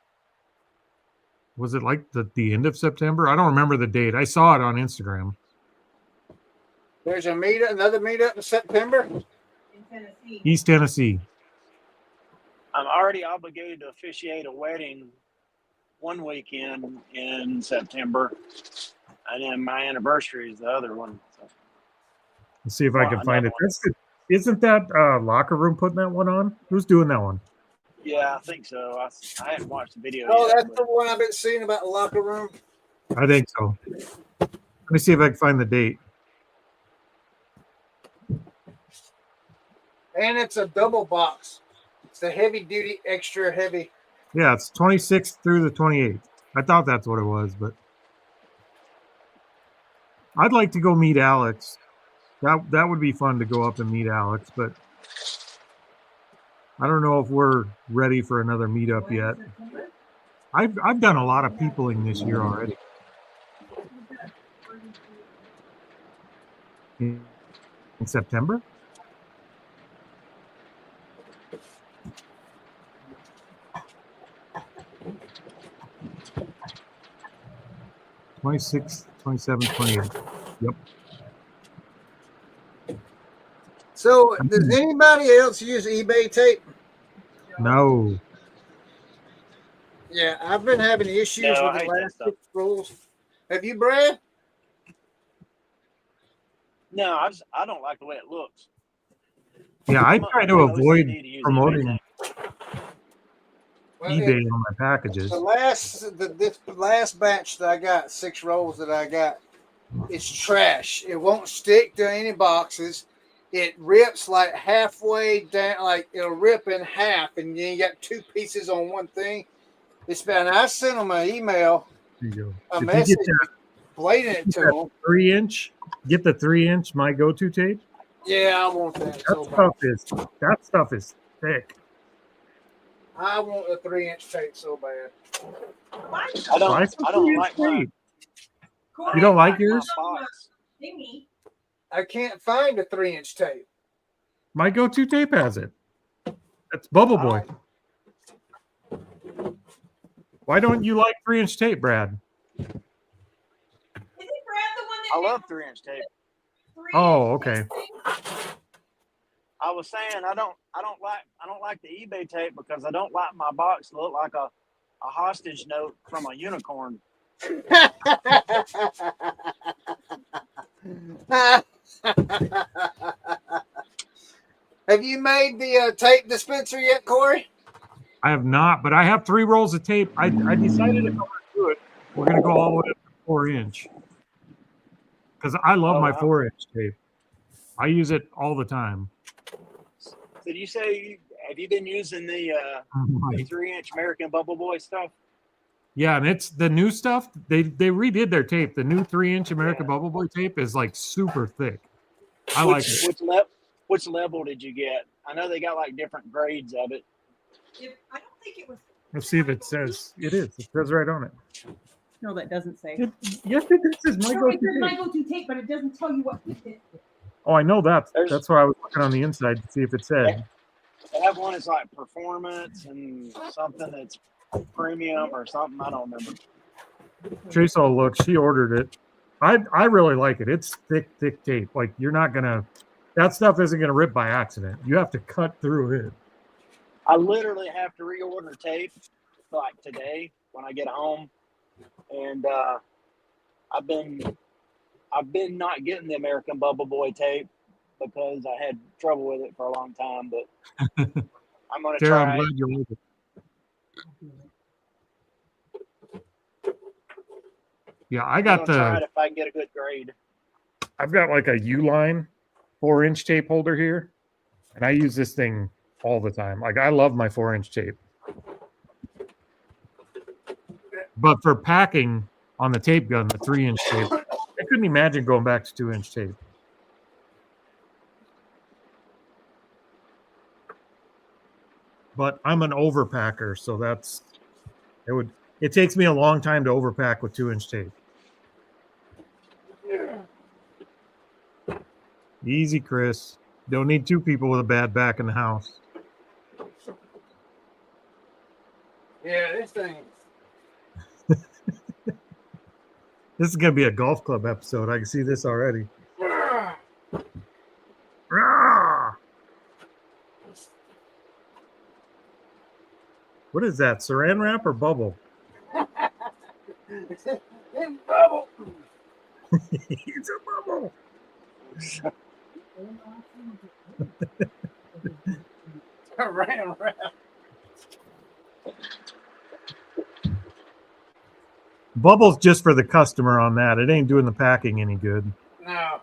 Was it like the end of September? I don't remember the date. I saw it on Instagram. There's another meetup in September. In Tennessee. East Tennessee. I'm already obligated to officiate a wedding one weekend in September, and then my anniversary is the other one. So. Let's see if I can find it. Isn't that Locker Room putting that one on? Who's doing that one? Yeah, I think so. I haven't watched the video Oh, yet. that's the one I've been seeing about the locker room. I think so. Let me see if I can find the date. And it's a double box. It's a heavy duty, extra heavy. Yeah, it's 26th through the 28th. I thought that's what it was, but I'd like to go meet Alex. That would be fun to go up and meet Alex, but I don't know if we're ready for another meetup yet. I've done a lot of peopling this year already. In September? '26, 27, 28. Yep. So, does anybody else use eBay tape? No. Yeah, I've been having issues with the last 6 rolls. Have you, Brad? No, I don't like the way it looks. Yeah, I try to avoid promoting Well, eBay on my packages. This last batch that I got, 6 rolls that I got, it's trash. It won't stick to any boxes. It rips like halfway down, like it'll rip in half, and then you got 2 pieces on one thing. It's bad. I sent them an email, a message, blading it to them. 3-inch, get the 3-inch my go-to tape. Yeah, I want that. That stuff is thick. I want a 3-inch tape so bad. I don't like mine. You don't like yours? I can't find a 3-inch tape. My go-to tape has it. That's Bubble Boy. Why don't you like 3-inch tape, Brad? Isn't Brad the one that I love 3-inch tape. Oh, okay. I was saying I don't like the eBay tape because I don't like my box to look like a hostage note from a unicorn. Have you made the tape dispenser yet, Corey? I have not, but I have 3 rolls of tape. I decided if I'm going to do it, we're going to go all the way up to 4-inch. Because I love my 4-inch tape. I use it all the time. Did you say have you been using the 3-inch American Bubble Boy stuff? Yeah, and it's the new stuff. They redid their tape. The new 3-inch American Bubble Boy tape is like super thick. I like it. Which level did you get? I know they got like different grades of it. I don't think it was. Let's see if it says it is. It says right on it. No, that doesn't say. Yes, it says my No, it says my go-to tape, but it doesn't tell you what it is. Oh, I know that. That's why I was looking on the inside to see if it said. They have one that's like performance and something that's premium or something. I don't remember. Trace will look. She ordered it. I really like it. It's thick tape. Like you're not gonna. That stuff isn't gonna rip by accident. You have to cut through it. I literally have to reorder tape like today when I get home, and I've been not getting the American Bubble Boy tape because I had trouble with it for a long time. But I'm gonna try. I'm glad you like it. Yeah, I got try it if I can get a good grade. I've got like a U-line 4-inch tape holder here, and I use this thing all the time. Like I love my 4-inch tape. But for packing on the tape gun, the 3-inch tape, I couldn't imagine going back to 2-inch tape. But I'm an overpacker, so it takes me a long time to overpack with 2-inch tape. Easy, Chris. Don't need 2 people with a bad back in the house. Yeah, this thing. This is going to be a golf club episode. I can see this already. What is that? Saran wrap or bubble? It's bubble. It's a bubble. Saran wrap. Bubble's just for the customer on that. It ain't doing the packing any good. No.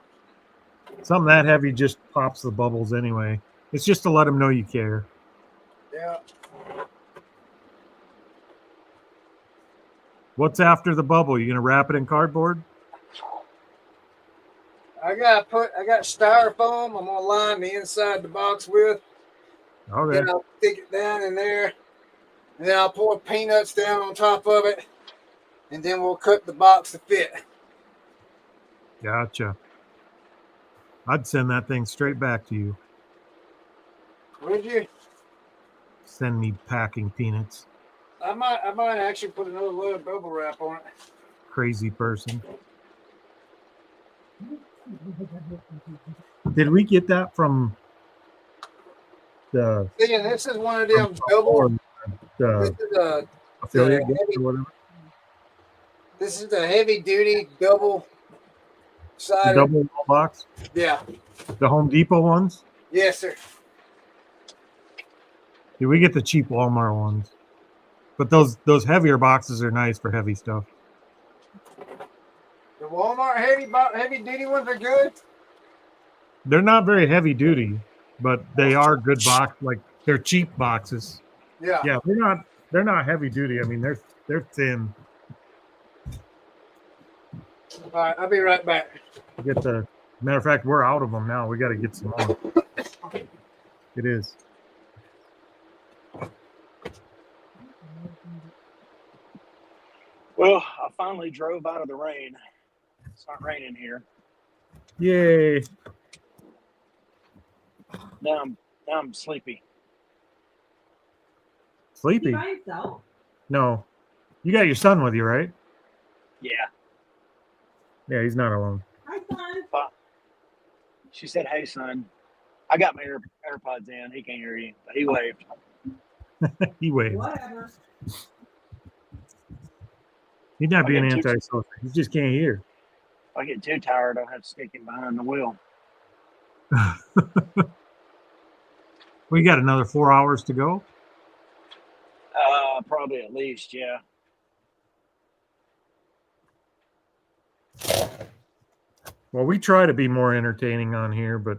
Something that heavy just pops the bubbles anyway. It's just to let them know you care. Yeah. What's after the bubble? You gonna wrap it in cardboard? I got styrofoam. I'm gonna line the inside of the box with. Okay. Then I'll stick it down in there, and then I'll pour peanuts down on top of it, and then we'll cut the box to fit. Gotcha. I'd send that thing straight back to you. Would you? Send me packing peanuts. I might actually put another layer of bubble wrap on it. Crazy person. Did we get that from the? Yeah, this is one of them double. This is a affiliate heavy, or whatever. This is the heavy duty double sided Double box. Yeah. The Home Depot ones. Yes, sir. Yeah, we get the cheap Walmart ones, but those heavier boxes are nice for heavy stuff. The Walmart heavy duty ones are good. They're not very heavy duty, but they are good box. Like they're cheap boxes. Yeah. Yeah, they're not heavy duty. I mean, they're thin. All right, I'll be right back. Matter of fact, we're out of them now. We got to get some more. It is. Well, I finally drove out of the rain. It's not raining here. Yay. Now I'm sleepy. Sleepy? By himself? No. You got your son with you, right? Yeah. Yeah, he's not alone. Hi, son. She said, "Hey, son." I got my AirPods in. He can't hear you. But he waved. He waved. Whatever. He's not I being get too- antisocial. He just can't hear. If I get too tired, I'll have to stick him behind the wheel. We got another 4 hours to go. Probably at least, yeah. Well, we try to be more entertaining on here, but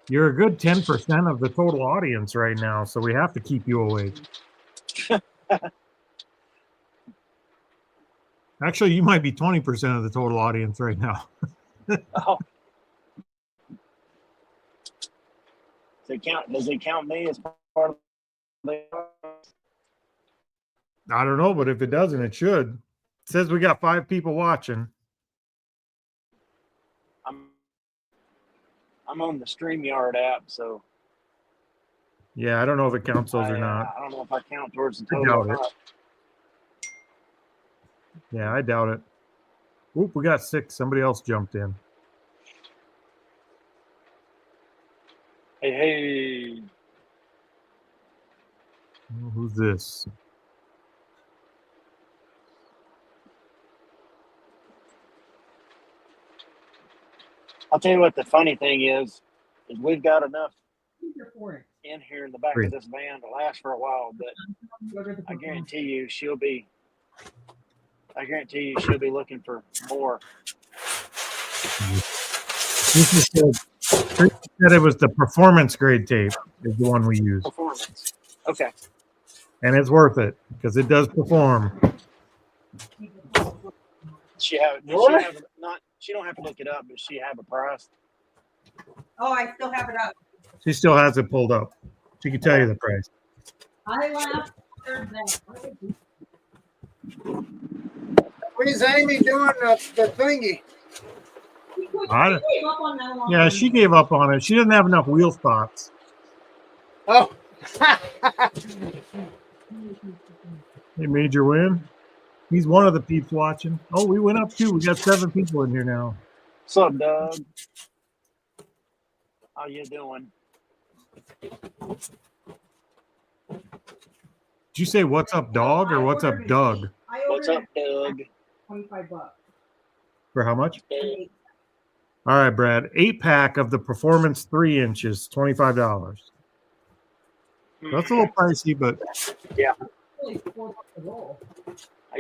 you're a good 10% of the total audience right now, so we have to keep you awake. Actually, you might be 20% of the total audience right now. Oh. Does it count me as part of the? I don't know, but if it doesn't, it should. It says we got 5 people watching. I'm on the StreamYard app, so Yeah, I don't know if it counts those or not. I don't know if I count towards the I total or doubt it. not. Yeah, I doubt it. Oop, we got 6. Somebody else jumped in. Hey. Oh, who's this? I'll tell you what the funny thing is we've got enough in here in the back of this van to last for a while, but I guarantee you she'll be looking for more. This said it was the performance grade tape is the one we use. Performance. Okay. And it's worth it because it does perform. She don't have to look it up, but she have a price. Oh, I still have it up. She still has it pulled up. She can tell you the price. I laughed. That. What is Amy doing the thingy? Yeah, she gave up on it. She didn't have enough wheel spots. Oh. Hey, Major Win. He's one of the peeps watching. Oh, we went up too. We got 7 people in here now. What's up, Doug? How you doing? Did you say what's up, dog, or what's up, Doug? What's up, Doug? $25. For how much? All right, Brad. 8-pack of the Performance 3 inches, $25. That's a little pricey, but yeah.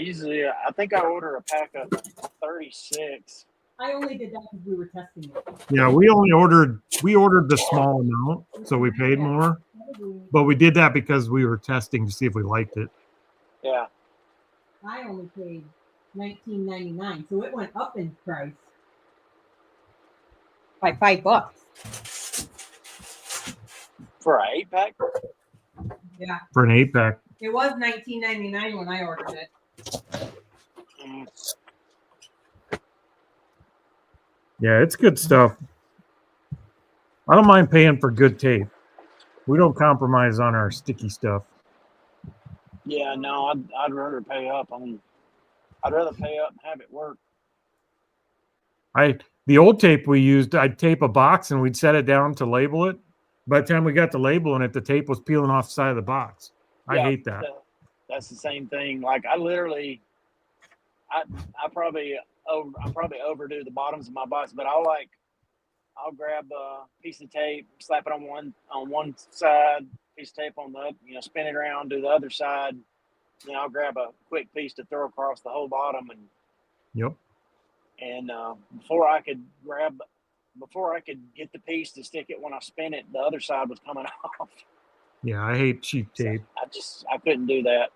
I think I order a pack of 36. I only did that because we were testing it. Yeah, we ordered the small amount, so we paid more. But we did that because we were testing to see if we liked it. Yeah. I only paid $19.99, so it went up in price by $5 for an 8-pack. Yeah, for an 8-pack. It was $19.99 when I ordered it. Yeah, it's good stuff. I don't mind paying for good tape. We don't compromise on our sticky stuff. Yeah, no, I'd rather pay up. I'd rather pay up and have it work. The old tape we used, I'd tape a box and we'd set it down to label it. By the time we got to labeling it, the tape was peeling off the side of the box. I hate that. That's the same thing. Like I probably overdo the bottoms of my box, but I'll I'll grab a piece of tape, slap it on one side, piece of tape on the other, spin it around, do the other side. Then I'll grab a quick piece to throw across the whole bottom, and yep. And before I could get the piece to stick it when I spin it, the other side was coming off. Yeah, I hate cheap tape. So I couldn't do that.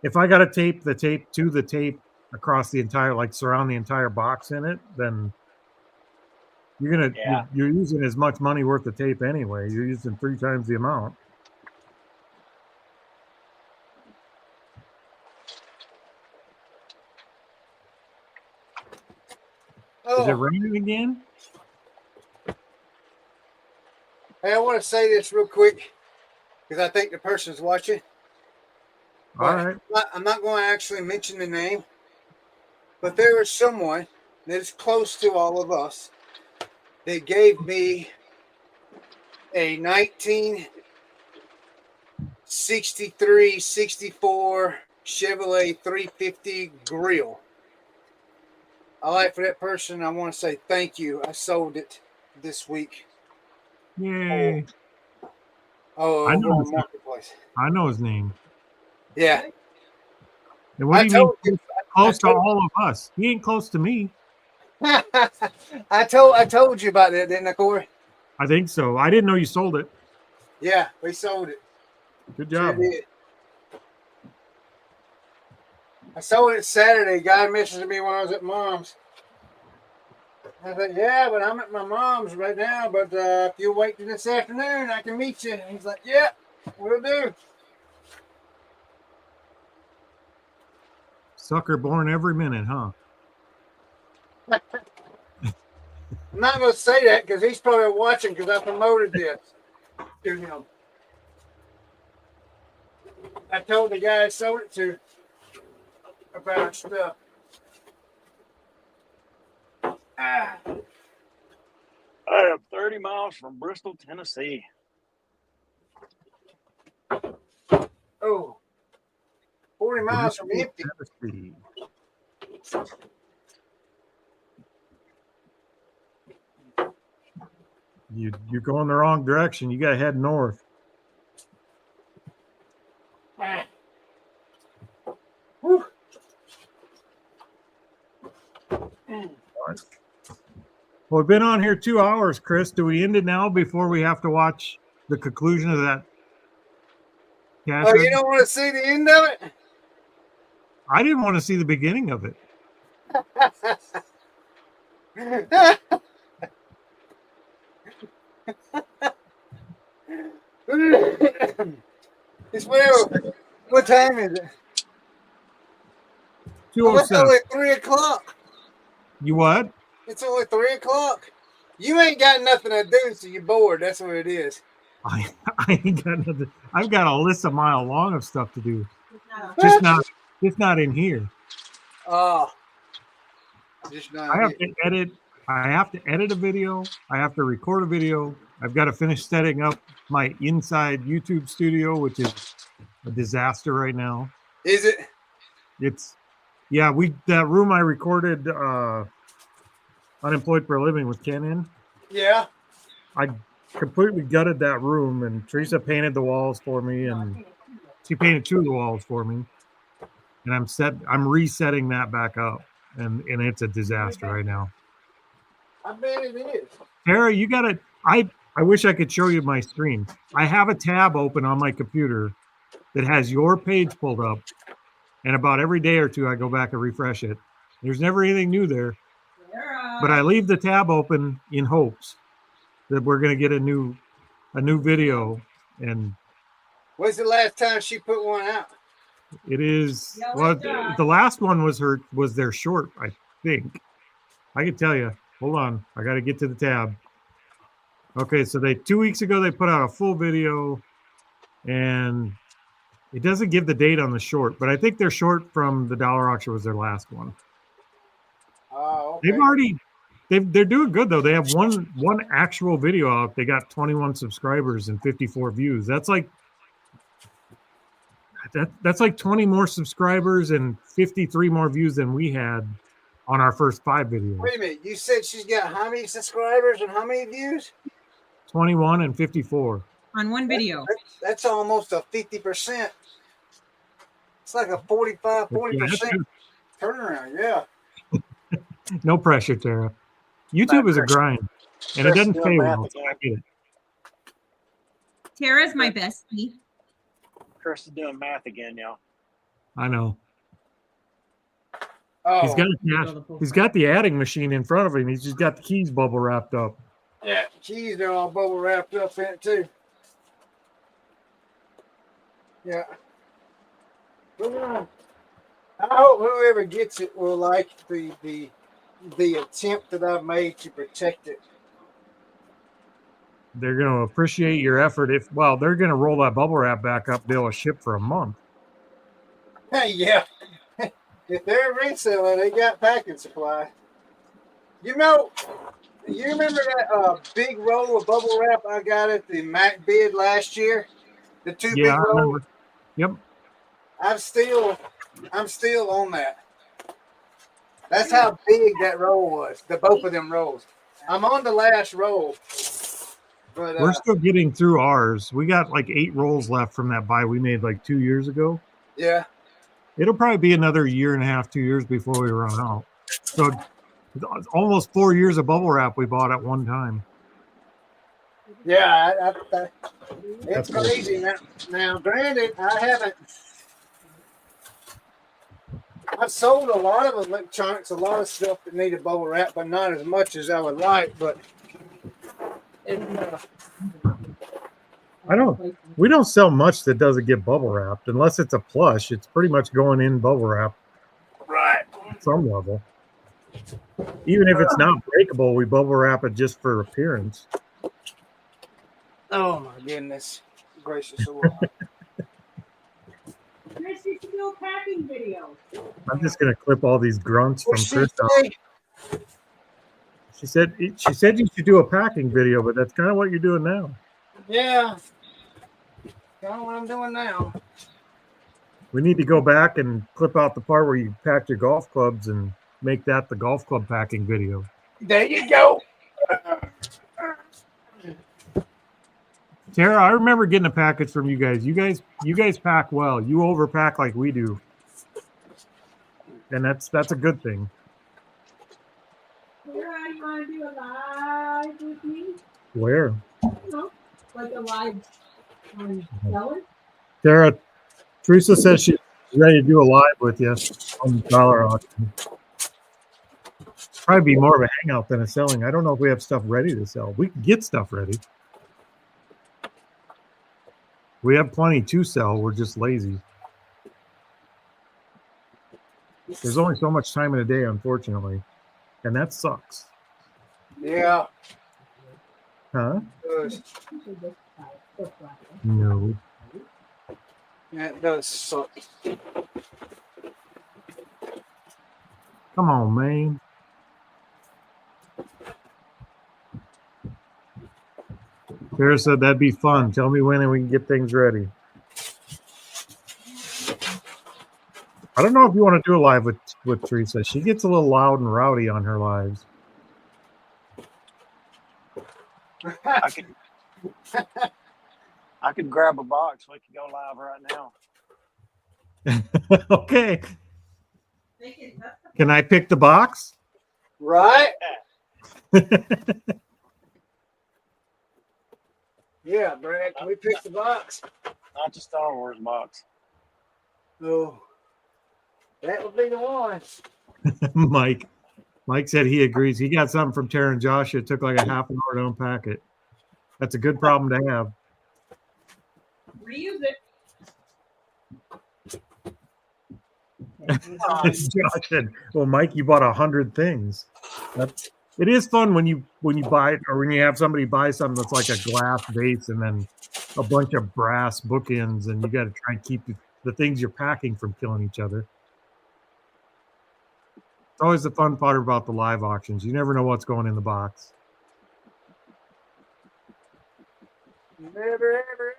If I got to tape the tape to the tape across the entire, surround the entire box in it, then you're using as much money worth of tape anyway. You're using 3 times the amount. Oh. Is it raining again? Hey, I want to say this real quick because I think the person's watching. All right. I'm not going to actually mention the name, but there was someone that's close to all of us. They gave me a 1963-64 Chevrolet 350 grill. I like for that person, I want to say thank you. I sold it this week. Yay. Over on Marketplace. I know his name. Yeah. And what do you mean close to told, all of us? He ain't close to me. I told you about that, didn't I, Corey? I think so. I didn't know you sold it. Yeah, we sold it. Good job. Sure did. I sold it Saturday. Guy messaged me when I was at Mom's. I said, yeah, but I'm at my mom's right now. But if you wait till this afternoon, I can meet you. And he's like, yeah, we'll do. Sucker born every minute, huh? I'm not going to say that because he's probably watching because I promoted this to him. I told the guy I sold it to about stuff. I am 30 miles from Bristol, Tennessee. Oh, 40 miles from empty. You're going the wrong direction. You got to head north. Whew. Well, we've been on here 2 hours, Chris. Do we end it now before we have to watch the conclusion of that? Oh, you don't want to see the end of it? I didn't want to see the beginning of it. It's what time is it? 2:07. It's only 3 o'clock. You what? It's only 3 o'clock. You ain't got nothing to do, so you're bored. That's what it is. I ain't got nothing. I've got a list a mile long of stuff to do. Just not in here. Oh. Just not. I have to edit. I have to edit a video. I have to record a video. I've got to finish setting up my inside YouTube studio, which is a disaster right now. Is it? It's, yeah, that room I recorded Unemployed for a Living with Ken in. Yeah. I completely gutted that room, and Teresa painted the walls for me, and she painted 2 of the walls for me. And I'm resetting that back up, and it's a disaster right now. I bet it is. Tara, you got to, I wish I could show you my screen. I have a tab open on my computer that has your page pulled up, and about every day or two I go back and refresh it. There's never anything new there, but I leave the tab open in hopes that we're going to get a new video. And when's the last time she put one out? It is, well, the last one was their short, I think. I can tell you. Hold on, I got to get to the tab. Okay, so 2 weeks ago they put out a full video, and it doesn't give the date on the short, but I think their short from the dollar auction was their last one. Oh, okay. They're doing good though. They have one actual video out. They got 21 subscribers and 54 views. That's like 20 more subscribers and 53 more views than we had on our first 5 videos. Wait a minute. You said she's got how many subscribers and how many views? 21 and 54. On one video. That's almost a 50%. It's like a 40% turnaround. Yeah. No pressure, Tara. YouTube is a grind, and it doesn't pay well. I get it. Tara's my bestie. Chris is doing math again, y'all. I know. Oh. He's got the adding machine in front of him. He's just got the keys bubble wrapped up. Yeah, keys are all bubble wrapped up in it too. Yeah. I hope whoever gets it will like the attempt that I've made to protect it. They're going to appreciate your effort. They're going to roll that bubble wrap back up, be able to ship for a month. Hey, yeah. If they're a reseller, they got packing supply. You remember that big roll of bubble wrap I got at the Mac bid last year? The two Yeah, big I rolls. remember. Yep. I'm still on that. That's how big that roll was. Both of them rolls. I'm on the last roll. But We're still getting through ours. We got like 8 rolls left from that buy we made like 2 years ago. yeah. It'll probably be another year and a half, 2 years before we run out. So it's almost 4 years of bubble wrap we bought at one time. Yeah, it's That's crazy. Now, granted, I've sold a lot of electronics, a lot of stuff that needed bubble wrap, but not as much as I would like. But we don't sell much that doesn't get bubble wrapped unless it's a plush. It's pretty much going in bubble wrap. Right. At some level. Even if it's not breakable, we bubble wrap it just for appearance. Oh my goodness gracious alive. Chris, you should do a packing video. I'm just gonna clip all these grunts from Chris. She said you should do a packing video, but that's kind of what you're doing now. Yeah. Kind of what I'm doing now. We need to go back and clip out the part where you packed your golf clubs and make that the golf club packing video. There you go. Tara, I remember getting a package from you guys. You guys pack well. You overpack like we do. And that's a good thing. Tara, you want to do a live with me? Where? Like a live seller? Tara, Teresa says she's ready to do a live with you on the dollar auction. Probably be more of a hangout than a selling. I don't know if we have stuff ready to sell. We can get stuff ready. We have plenty to sell. We're just lazy. There's only so much time in a day, unfortunately. And that sucks. Yeah. Huh? It does. No. That does suck. Come on, man. Tara said that'd be fun. Tell me when and we can get things ready. I don't know if you want to do a live with Teresa. She gets a little loud and rowdy on her lives. I could grab a box. We could go live right now. Okay. Can I pick the box? Right? Yeah, Brad, can we pick the box? Not the Star Wars box. Oh, that would be the one. Mike said he agrees. He got something from Tara and Josh. It took like a half an hour to unpack it. That's a good problem to have. Reuse it. Josh said, "Well, Mike, you bought 100 things." It is fun when you buy it, or when you have somebody buy something that's like a glass vase and then a bunch of brass bookends, and you got to try and keep the things you're packing from killing each other. It's always the fun part about the live auctions. You never know what's going in the box. Never ever.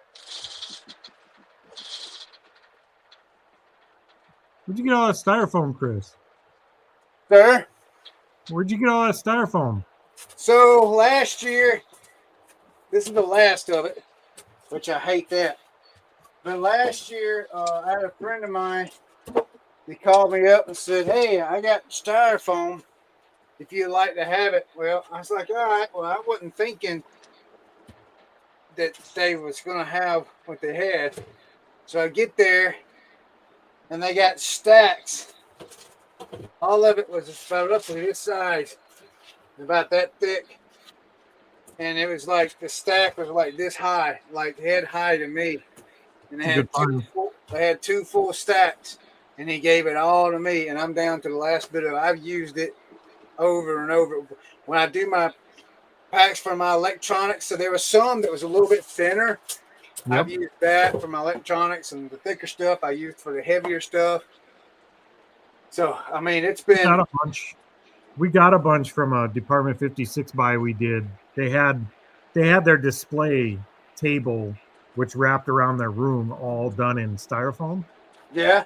Where'd you get all that styrofoam, Chris? Sir? Where'd you get all that styrofoam? So last year, this is the last of it, which I hate that. But last year, I had a friend of mine. He called me up and said, "Hey, I got styrofoam. If you'd like to have it." Well, I was like, "All right." Well, I wasn't thinking that they was going to have what they had. So I get there, and they got stacks. All of it was about roughly this size, about that thick. And it was like the stack was like this high, like head high to me. And they had two full stacks, and he gave it all to me. And I'm down to the last bit of it. I've used it over and over. When I do my packs for my electronics, so there was some that was a little bit thinner. Yep. I've used that for my electronics, and the thicker stuff I used for the heavier stuff. So, I mean, it's been not a bunch. We got a bunch from a Department 56 buy we did. They had their display table, which wrapped around their room, all done in styrofoam. Yeah.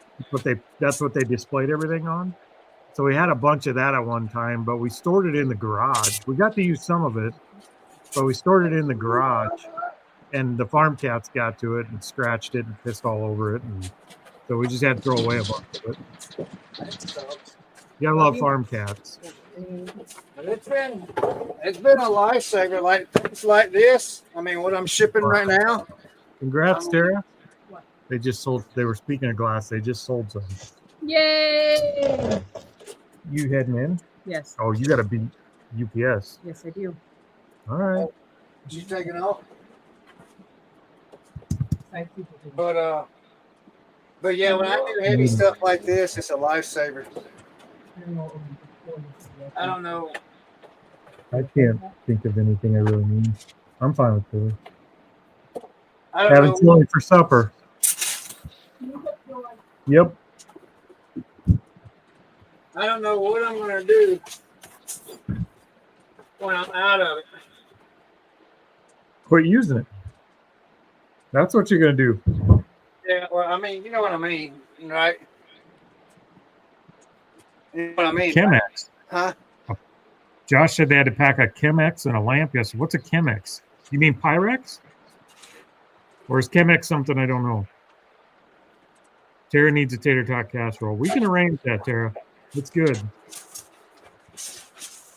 That's what they displayed everything on. So we had a bunch of that at one time, but we stored it in the garage. We got to use some of it, but we stored it in the garage, and the farm cats got to it and scratched it and pissed all over it, and so we just had to throw away a bunch of it. You gotta love farm cats. It's been a lifesaver, like things like this. I mean, what I'm shipping right now. Congrats, Tara. They were speaking of glass, they just sold some. Yay! You heading in? Yes. Oh, you gotta beat UPS. Yes, I do. All right. She's taking off. But yeah, when I do heavy stuff like this, it's a lifesaver. I don't know. I can't think of anything I really need. I'm fine with chili. I don't Having know. chili for supper. Yep. I don't know what I'm gonna do when I'm out of it. Quit using it. That's what you're gonna do. Yeah, well, I mean, you know what I mean, right? You know what I mean? Chemex. Huh? Josh said they had to pack a Chemex and a lamp yesterday. What's a Chemex? You mean Pyrex? Or is Chemex something I don't know? Tara needs a tater tot casserole. We can arrange that, Tara. It's good.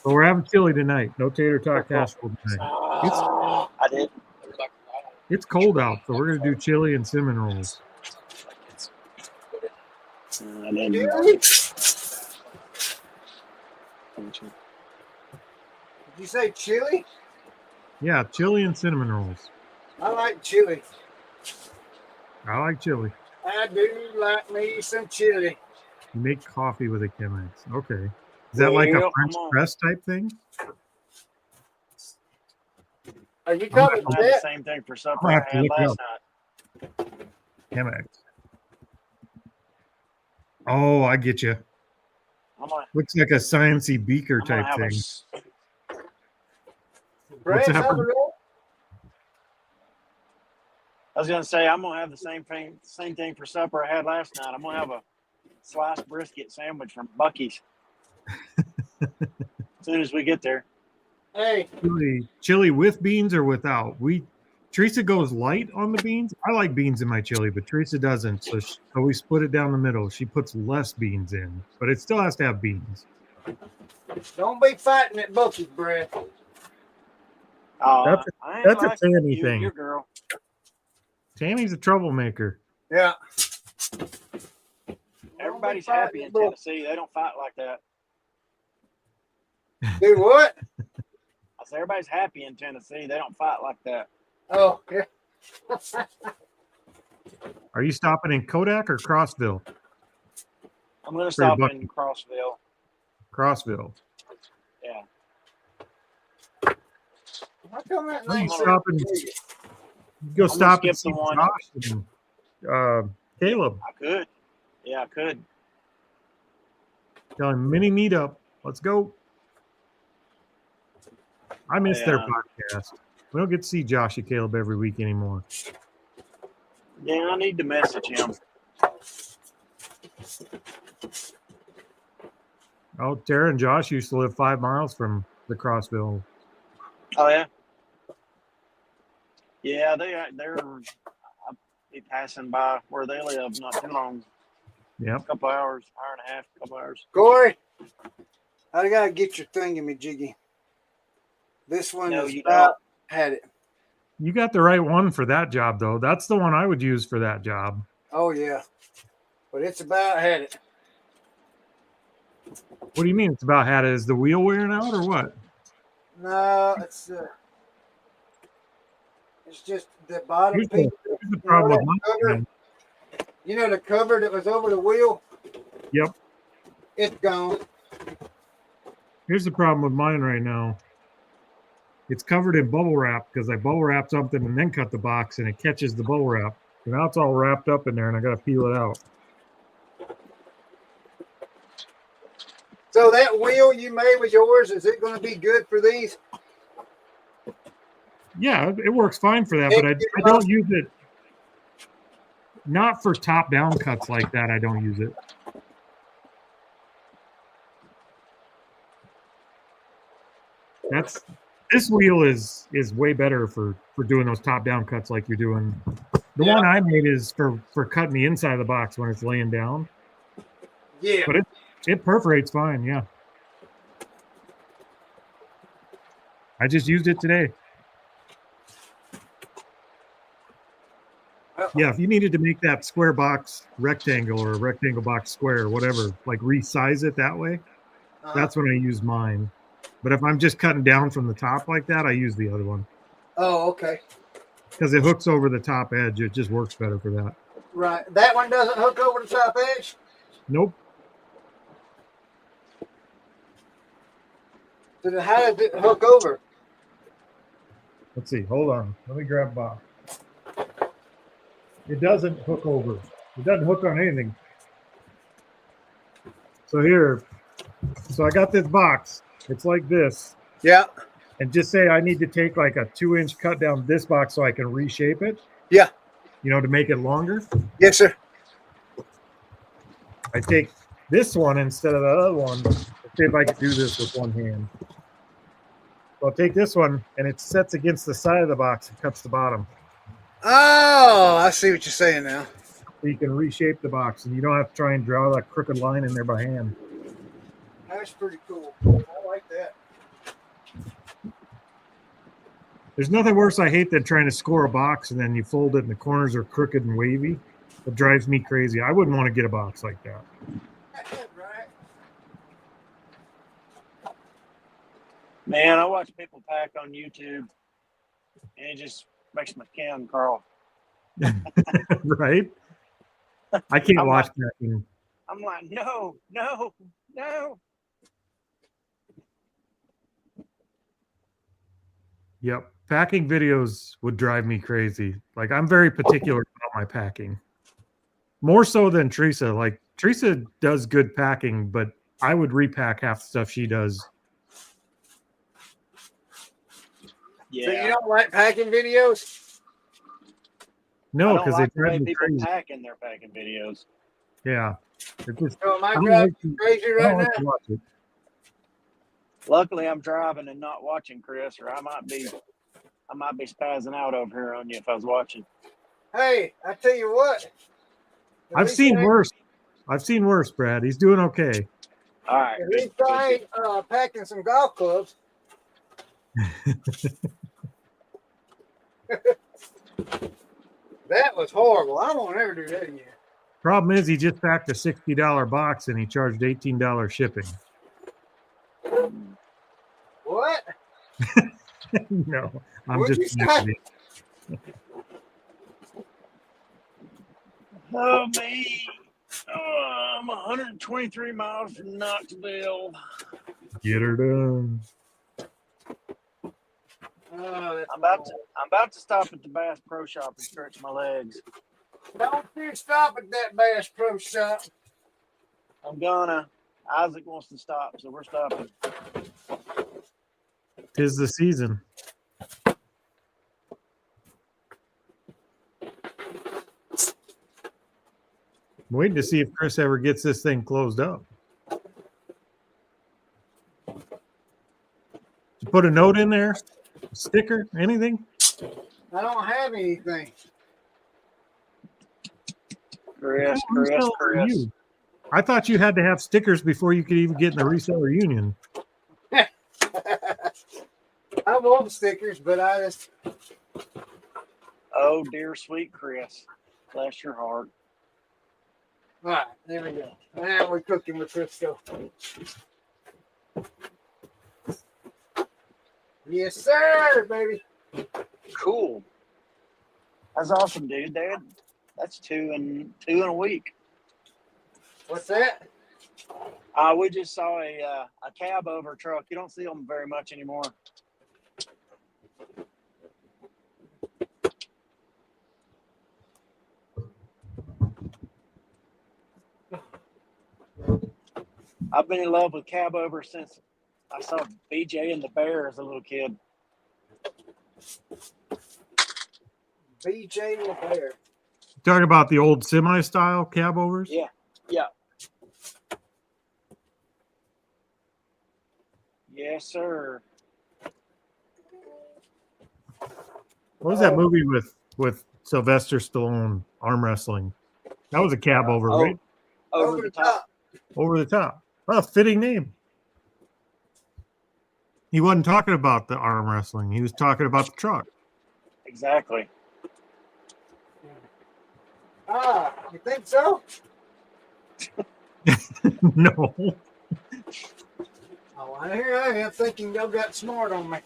But we're having chili tonight. No tater tot casserole tonight. I did. It's cold out, so we're gonna do chili and cinnamon rolls. Did you say chili? Yeah, chili and cinnamon rolls. I like chili. I like chili. I do like me some chili. You make coffee with a Chemex. Okay. Is that like a French press type thing? Are you talking I had the same thing for supper I had last night. Chemex. Oh, I get you. Looks like a sciencey beaker type thing. What's happening? I was gonna say I'm gonna have the same thing for supper I had last night. I'm gonna have a sliced brisket sandwich from Bucky's as soon as we get there. Hey, chili with beans or without? Teresa goes light on the beans. I like beans in my chili, but Teresa doesn't. So we split it down the middle. She puts less beans in, but it still has to have beans. Don't be fighting at Bucky's, Brad. Oh, that's a Tammy thing. Your girl. Tammy's a troublemaker. Yeah. Everybody's happy in Tennessee. They don't fight like that. Do what? I said everybody's happy in Tennessee. They don't fight like that. Oh, yeah. Are you stopping in Kodak or Crossville? I'm going to stop in Crossville. Crossville. Yeah. How come that Are you name? stopping? Go stop and see Josh and Caleb. I could. Yeah, I could. Tell him mini meetup. Let's go. I miss their podcast. We don't get to see Josh and Caleb every week anymore. Yeah, I need to message him. Oh, Tara and Josh used to live 5 miles from the Crossville. Oh yeah. Yeah, they're I'll be passing by where they live not too long. Yeah. A couple hours, hour and a half, couple hours. Corey, I gotta get your thingamajiggy. This one is about had it. You got the right one for that job, though. That's the one I would use for that job. Oh yeah, but it's about had it. What do you mean? It's about had it? Is the wheel wearing out or what? No, it's just the bottom piece. Here's the problem with cover. You know the cover that was over the wheel? Yep. It's gone. Here's the problem with mine right now. It's covered in bubble wrap because I bubble wrapped something and then cut the box and it catches the bubble wrap. So now it's all wrapped up in there and I got to peel it out. So that wheel you made with yours, is it going to be good for these? Yeah, it works fine for that, but I don't use it. Not for top-down cuts like that. I don't use it. This wheel is way better for doing those top-down cuts like you're doing. The one I made is for cutting the inside of the box when it's laying down. Yeah. But it perforates fine, yeah. I just used it today. Yeah, if you needed to make that square box rectangle or rectangle box square, whatever, like resize it that way, that's when I use mine. But if I'm just cutting down from the top like that, I use the other one. Oh, okay. Because it hooks over the top edge. It just works better for that. Right. That one doesn't hook over the top edge? Nope. So then how does it hook over? Let's see. Hold on. Let me grab a box. It doesn't hook over. It doesn't hook on anything. So here. So I got this box. It's like this. Yeah. And just say I need to take like a 2-inch cut down this box so I can reshape it. Yeah. You know, to make it longer. Yes, sir. I take this one instead of the other one. Let's see if I can do this with one hand. So I'll take this one and it sets against the side of the box and cuts the bottom. Oh, I see what you're saying now. So you can reshape the box and you don't have to try and draw that crooked line in there by hand. That's pretty cool. I like that. There's nothing worse I hate than trying to score a box and then you fold it and the corners are crooked and wavy. It drives me crazy. I wouldn't want to get a box like that. Right. Man, I watch people pack on YouTube, and it just makes my skin crawl. Right? I can't I'm watch like, packing. I'm like, no, no, no. Yep. Packing videos would drive me crazy. Like, I'm very particular about my packing. More so than Teresa. Like, Teresa does good packing, but I would repack half the stuff she does. Yeah. So you don't like packing videos? No, because they like the way drive me people crazy. pack in their packing videos. Yeah. It just, So am I don't driving like crazy I right don't like to now? watch it. Luckily, I'm driving and not watching, Chris, or I might be spazzing out over here on you if I was watching. Hey, I tell you what. I've seen worse. I've seen worse, Brad. He's doing okay. All right. At least I ain't packing some golf clubs. That was horrible. I won't ever do that again. Problem is, he just packed a $60 box and he charged $18 shipping. What? No, I'm What'd just you say? kidding. Oh, me. Oh, I'm 123 miles from Knoxville. Get her done. Oh, I'm about to stop at the Bass Pro Shop and stretch my legs. don't you stop at that Bass Pro Shop. I'm gonna. Isaac wants to stop, so we're stopping. 'Tis the season. I'm waiting to see if Chris ever gets this thing closed up. Did you put a note in there? A sticker? Anything? I don't have anything. Chris. I thought you had to have stickers before you could even get in the reseller union. I want stickers, but I just. Oh, dear sweet Chris. Bless your heart. All right, there we go. Now we're cooking with Crisco. Yes, sir, baby. Cool. That's awesome, dude. That's two in a week. What's that? We just saw a cab over truck. You don't see them very much anymore. I've been in love with cab over since I saw BJ and the Bear as a little kid. BJ and the Bear. Talking about the old semi-style cab overs? Yeah, yeah. Yes, sir. What was that movie with Sylvester Stallone, arm wrestling? That was a cab over, right? Over the top. Over the top. Oh, fitting name. He wasn't talking about the arm wrestling. He was talking about the truck. Exactly. Ah, you think so? No. Oh, here I am thinking y'all got smart on me.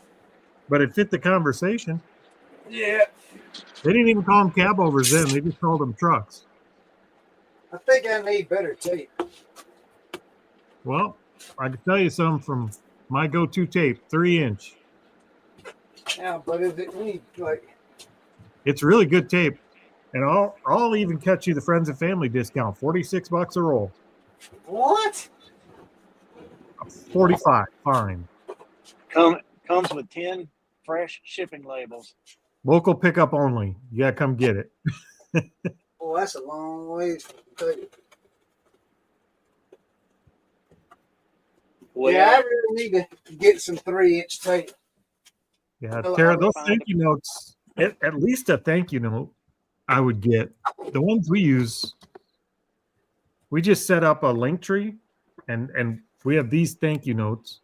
But it fit the conversation. Yeah. They didn't even call them cab overs then. They just called them trucks. I think I need better tape. Well, I can tell you some from my go-to tape, 3-inch. Yeah, but is it need like? It's really good tape. And I'll even catch you the friends and family discount, $46 a roll. What? 45, fine. Comes with 10 fresh shipping labels. Local pickup only. You gotta come get it. Oh, that's a long ways from tape. Well, Yeah, I really need to get some 3-inch tape. Yeah, Oh, Tara, I those find thank you notes, at least a thank you note I would get. The ones we use, we just set up a link tree and we have these thank you notes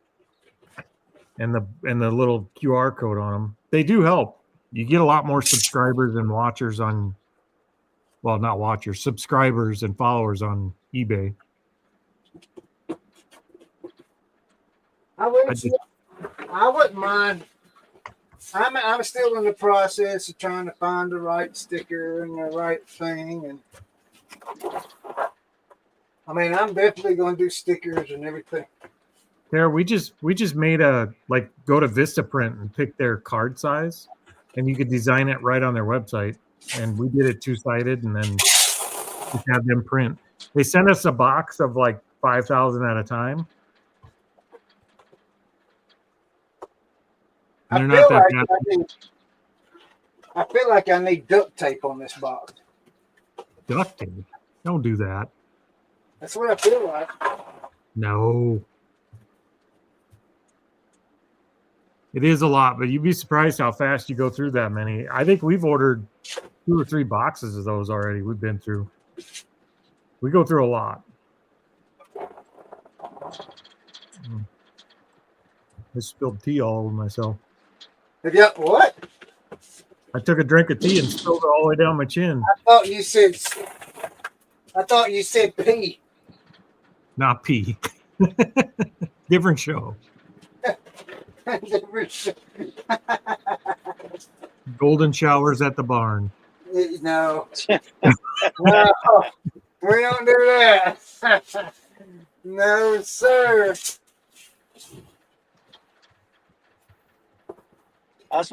and the little QR code on them. They do help. You get a lot more subscribers and watchers on, well, not watchers, subscribers and followers on eBay. I wouldn't mind. I'm still in the process of trying to find the right sticker and the right thing, and I mean, I'm definitely going to do stickers and everything. There, we just made a, like, go to Vistaprint and pick their card size, and you could design it right on their website. And we did it 2-sided, and then just have them print. They sent us a box of like 5,000 at a time. And they're not that bad. I feel like I need duct tape on this box. Duct tape? Don't do that. That's what I feel like. No. It is a lot, but you'd be surprised how fast you go through that many. I think we've ordered 2 or 3 boxes of those already. We've been through. We go through a lot. I spilled tea all over myself. Have you what? I took a drink of tea and spilled it all the way down my chin. I thought you said pee. Not pee. Different show. Golden showers at the barn. No. No, we don't do that. No, sir. I'm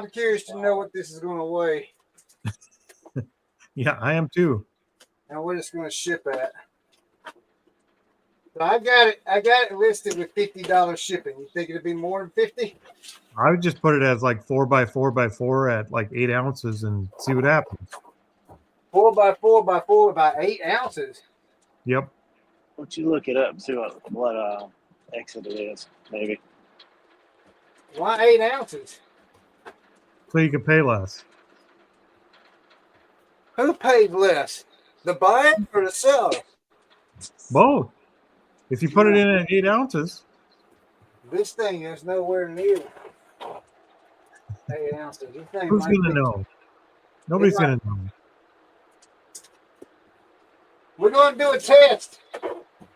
curious to know what this is going to weigh. Yeah, I am too. And what it's going to ship at. So I got it listed with $50 shipping. You think it'd be more than 50? I would just put it as like 4x4x4 at like 8 ounces and see what happens. 4x4x4 by 8 ounces. Yep. Why don't you look it up and see what exit it is, maybe. Why 8 ounces? So you can pay less. Who paid less? The buyer or the seller? Both. If you put it in at 8 ounces. This thing is nowhere near 8 ounces. This thing Who's going to know? Nobody's going to know. We're going to do a test.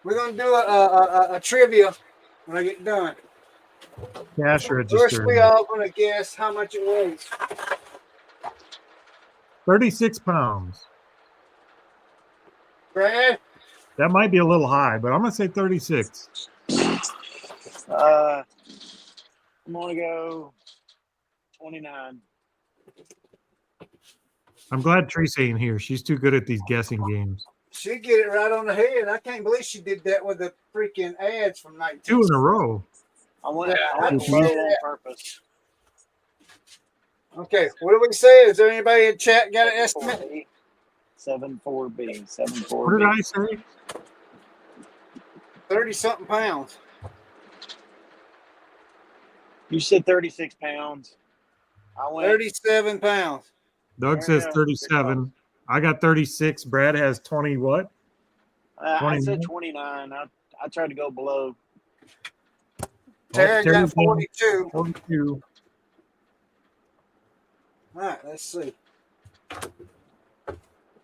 We're going to do a trivia when I get done. Cash register. First, we all going to guess how much it weighs. 36 pounds. Brad? That might be a little high, but I'm going to say 36. I'm going to go 29. I'm glad Teresa ain't here. She's too good at these guessing games. She get it right on the head. I can't believe she did that with the freaking ads from 19. 2 in a row. I went Yeah, low on purpose. Okay, what do we say? Is there anybody in chat got an estimate? 74B. 74B. What did I say? 30-something pounds. You said 36 pounds. I went 37 pounds. Doug says 37. I got 36. Brad has 20 what? I said 29. I tried to go below. Tara got 42. 42. All right, let's see.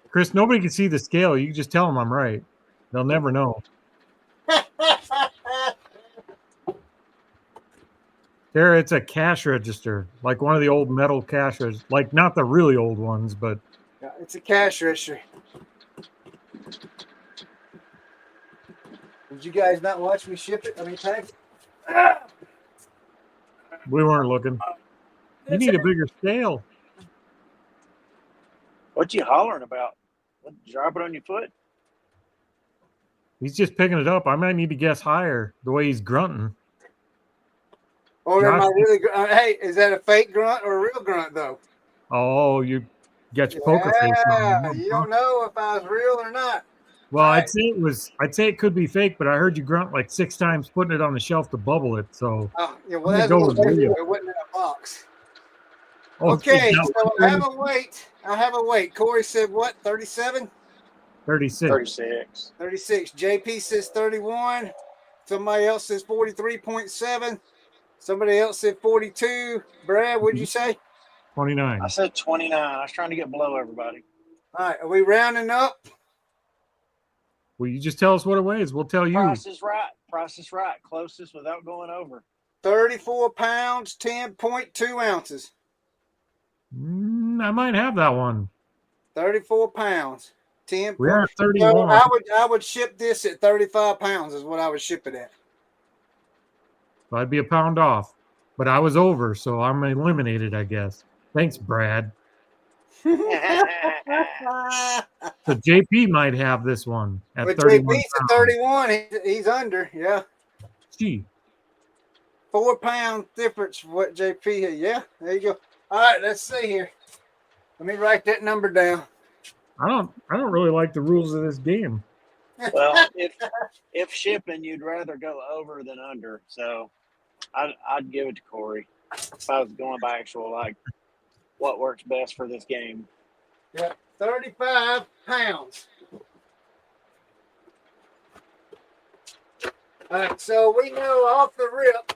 Chris, nobody can see the scale. You can just tell them I'm right. They'll never know. There, it's a cash register, like one of the old metal cash registers, like not the really old ones, but Yeah, it's a cash register. Did you guys not watch me ship it? I mean, pack it? we weren't looking. You need a bigger scale. What you hollering about? What, drop it on your foot? He's just picking it up. I might need to guess higher the way he's grunting. Or am I really? Hey, is that a fake grunt or a real grunt though? Oh, you got your poker face on. You don't know if I was real or not. Well, I'd say it could be fake, but I heard you grunt like 6 times putting it on the shelf to bubble it. So yeah, well, that's what it wasn't in a box. Oh, okay, so I have a weight. Corey said what? 37? 36. 36. JP says 31. Somebody else says 43.7. Somebody else said 42. Brad, what'd you say? 29. I said 29. I was trying to get below everybody. All right, are we rounding up? Well, you just tell us what it weighs. We'll tell you. Price is right. Price is right. Closest without going over. 34 pounds, 10.2 ounces. I might have that one. 34 pounds, 10. We are 31. So I would ship this at 35 pounds is what I would ship it at. So I'd be a pound off, but I was over, so I'm eliminated, I guess. Thanks, Brad. So JP might have this one at 31. JP's at 31. He's under, yeah. Gee. 4 pound difference for what JP had. Yeah, there you go. All right, let's see here. Let me write that number down. I don't really like the rules of this game. Well, if shipping, you'd rather go over than under. So I'd give it to Corey if I was going by actual like what works best for this game. Yeah, 35 pounds. All right, so we know off the rip.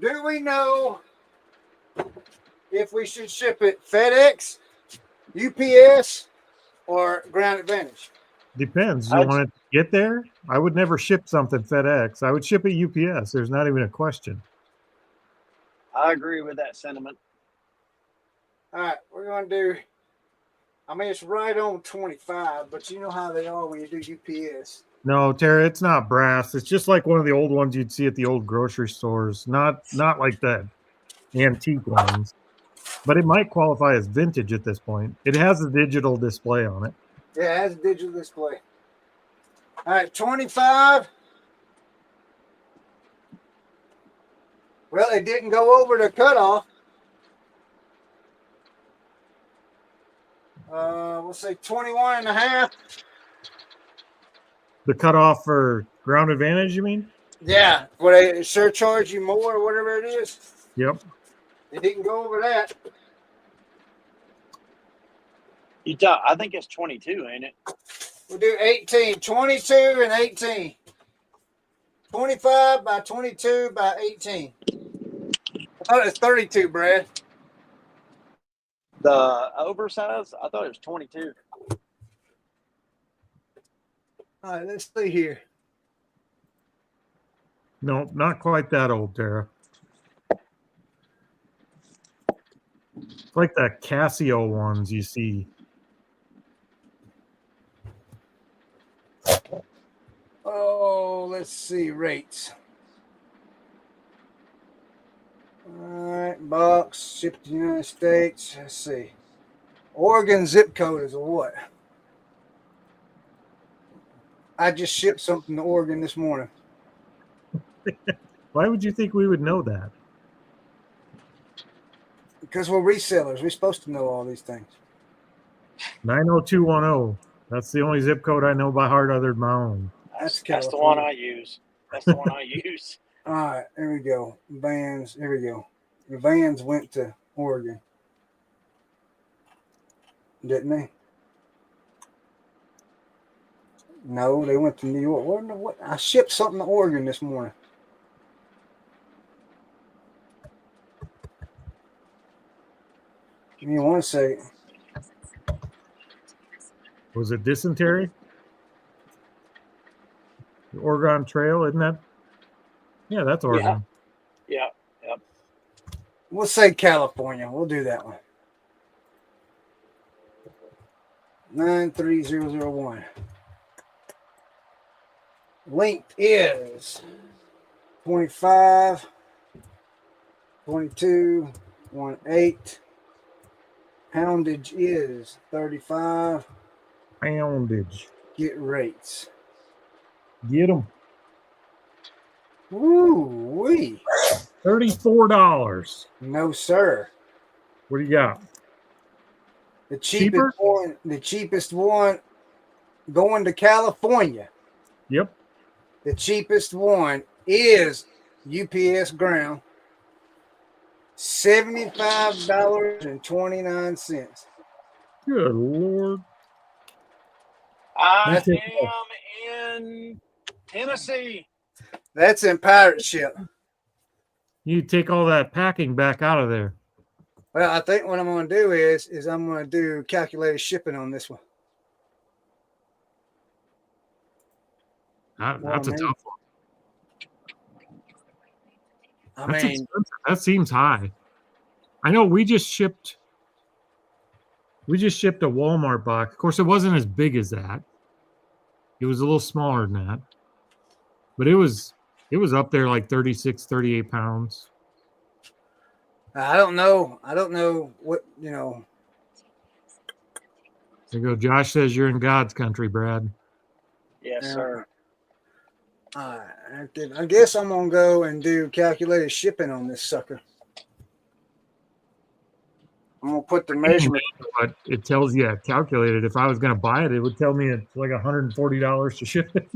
Do we know if we should ship it FedEx, UPS, or Ground Advantage? Depends. You want it to get there? I would never ship something FedEx. I would ship it UPS. There's not even a question. I agree with that sentiment. All right, we're going to do, I mean, it's right on 25, but you know how they are when you do UPS. No, Tara, it's not brass. It's just like one of the old ones you'd see at the old grocery stores. Not like that antique ones. But it might qualify as vintage at this point. It has a digital display on it. Yeah, it has a digital display. All right, 25. Well, it didn't go over the cutoff. We'll say 21 and a half. The cutoff for Ground Advantage, you mean? Yeah, would they surcharge you more or whatever it is? Yep. It didn't go over that. I think it's 22, ain't it? We'll do 18, 22 and 18. 25 by 22 by 18. I thought it was 32, Brad. The oversized, I thought it was 22. All right, let's see here. No, not quite that old, Tara. It's like the Casio ones you see. Oh, let's see rates. All right, box, shipped to the United States. Let's see. Oregon zip code is a what? I just shipped something to Oregon this morning. Why would you think we would know that? Because we're resellers. We're supposed to know all these things. 90210. That's the only zip code I know by heart other than my own. That's the one California. I use. That's the one I use. All right, here we go. Vans. Here we go. The Vans went to Oregon, didn't they? No, they went to New York. What? I shipped something to Oregon this morning. Give me 1 second. Was it dysentery? The Oregon Trail, isn't that? Yeah, that's Oregon. Yeah. We'll say California. We'll do that one. 93001. Length is 25, 22, 18. Poundage is 35. Poundage. Get rates. Get them. Woo-wee. $34. No, sir. What do you got? The Cheaper? cheapest one going to California. Yep. The cheapest one is UPS ground. $75.29. Good Lord. I That's it. am in Tennessee. That's in pirate ship. You take all that packing back out of there. Well, I think what I'm going to do is I'm going to do calculated shipping on this one. That's a tough one. I mean, that seems high. I know we just shipped a Walmart box. Of course, it wasn't as big as that. It was a little smaller than that. But it was up there like 36, 38 pounds. I don't know what, There you go. Josh says you're in God's country, Brad. Yes, sir. I guess I'm going to go and do calculated shipping on this sucker. I'm going to put the measurement. But it tells you calculated. If I was going to buy it, it would tell me it's like $140 to ship it.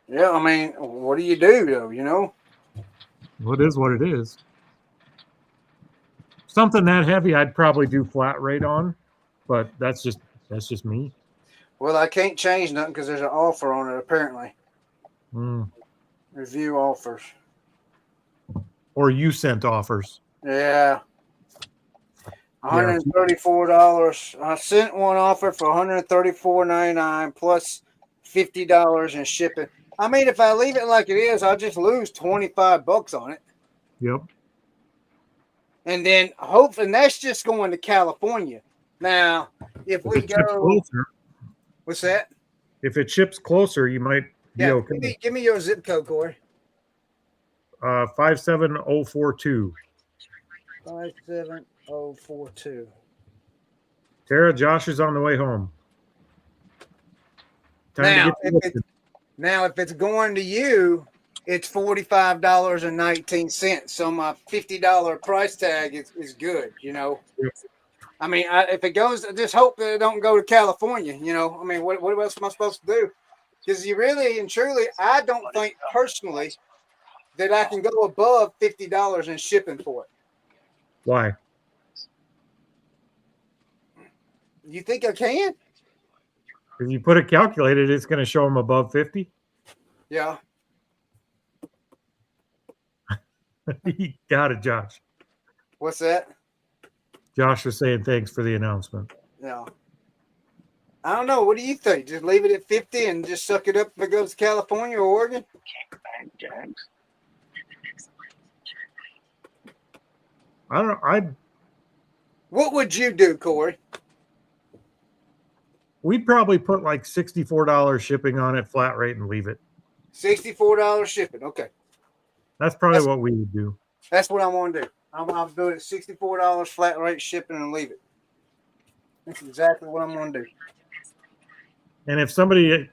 Yeah, I mean, what do you do, though, Well, it is what it is. Something that heavy, I'd probably do flat rate on, but that's just me. Well, I can't change nothing because there's an offer on it, apparently. Review offers. Or you sent offers. Yeah. $134. I sent one offer for $134.99 plus $50 in shipping. I mean, if I leave it like it is, I'll just lose $25 on it. Yep. And then hopefully that's just going to California. Now, if we go closer, what's that? If it ships closer, you might be okay. Give me your zip code, Corey. 57042. 57042. Tara, Josh is on the way home. Now, if it's going to you, it's $45.19. So my $50 price tag is good, Yep. I mean, if it goes, I just hope that it don't go to California, I mean, what else am I supposed to do? Because you really and truly, I don't think personally that I can go above $50 in shipping for it. Why? You think I can? If you put it calculated, it's going to show them above 50. Yeah. You got it, Josh. What's that? Josh was saying thanks for the announcement. Yeah. I don't know. What do you think? Just leave it at 50 and just suck it up if it goes to California or Oregon? I don't know. What would you do, Corey? We'd probably put like $64 shipping on it, flat rate, and leave it. $64 shipping. Okay. That's probably what we would do. That's what I'm going to do. I'll do it at $64 flat rate shipping and leave it. That's exactly what I'm going to do. And if somebody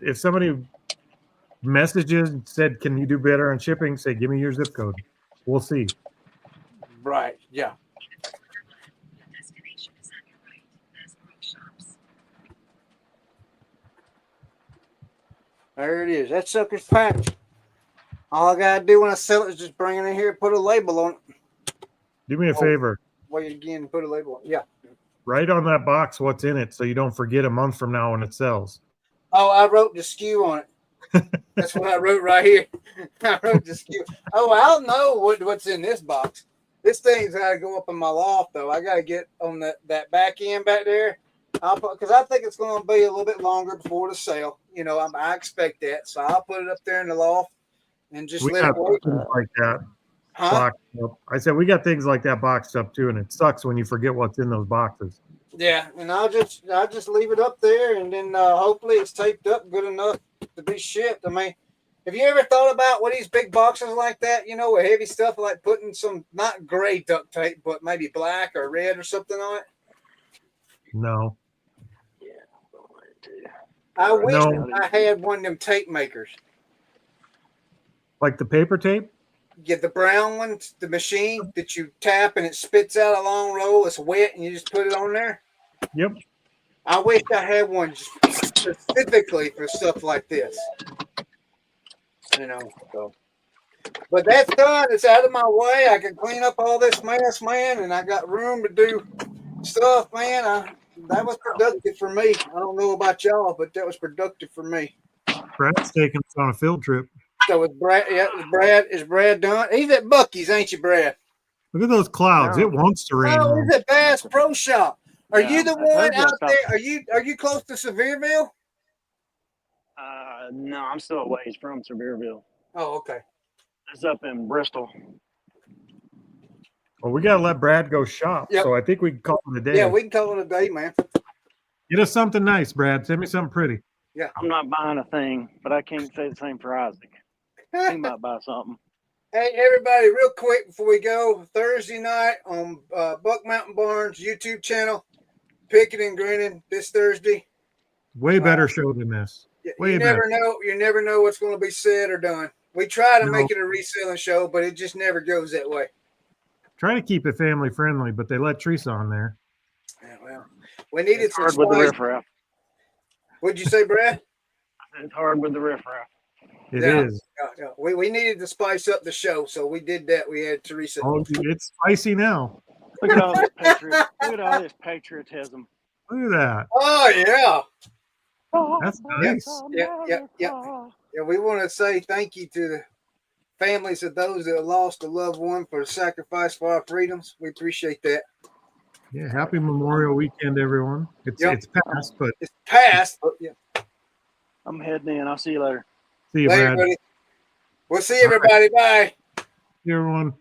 messages and said, "Can you do better on shipping?" Say, "Give me your zip code." We'll see. Right. Yeah. There it is. That sucker's packed. All I gotta do when I sell it is just bring it in here, put a label on it. Do me a favor. Wait again, put a label on it. Yeah. Write on that box what's in it so you don't forget a month from now when it sells. Oh, I wrote the SKU on it. That's what I wrote right here. I wrote the SKU. Oh, I don't know what's in this box. This thing's got to go up in my loft, though. I got to get on that back end back there. Because I think it's going to be a little bit longer before the sale. You know, I expect that. So I'll put it up there in the loft and just We let got it wait. things like that. Huh? Boxed up. I said we got things like that boxed up too, and it sucks when you forget what's in those boxes. Yeah, and I'll just leave it up there, and then hopefully it's taped up good enough to be shipped. I mean, have you ever thought about what these big boxes like that, you know, with heavy stuff like putting some not gray duct tape, but maybe black or red or something on it? No. Yeah. I wish No. I had one of them tape makers. Like the paper tape? Get the brown ones, the machine that you tap and it spits out a long roll. It's wet and you just put it on there. Yep. I wish I had one specifically for stuff like this. You know, so. But that's done. It's out of my way. I can clean up all this mess, man, and I got room to do stuff, man. That was productive for me. I don't know about y'all, but that was productive for me. Brad's taking us on a field trip. So is Brad? Yeah, is Brad done? He's at Bucky's, ain't you, Brad? Look at those clouds. No. It wants to rain. Oh, he's at Bass Pro Shop. Are Yeah, you the I one heard out that there? Are you close to Sevierville? No, I'm still a ways from Sevierville. Oh, okay. It's up in Bristol. Well, we got to let Brad go shop. Yep. So I think we can call it a day. Yeah, we can call it a day, man. Get us something nice, Brad. Send me something pretty. Yeah. I'm not buying a thing, but I can't say the same for Isaac. He might buy something. Hey, everybody, real quick before we go, Thursday night on Buck Mountain Barnes YouTube channel, Picking and Grinning this Thursday. Way better show than this. Way You better. never know what's going to be said or done. We try to make it a reselling show, but it just never goes that way. Try to keep it family friendly, but they let Teresa on there. Yeah, well, we needed It's some hard with the spice. riffraff. What'd you say, Brad? It's hard with the riffraff. It is. Yeah. We needed to spice up the show, so we did that. We had Teresa. Oh, it's spicy now. Look at all this patriotism. Look at that. Oh, yeah. That's nice. Yeah. Yeah, we want to say thank you to the families of those that have lost a loved one for sacrifice for our freedoms. We appreciate that. Yeah, happy Memorial Weekend, everyone. It's past, but it's past. But yeah. I'm heading in. I'll see you later. See you, Later, Brad. buddy. We'll see everybody. Bye. See you, everyone.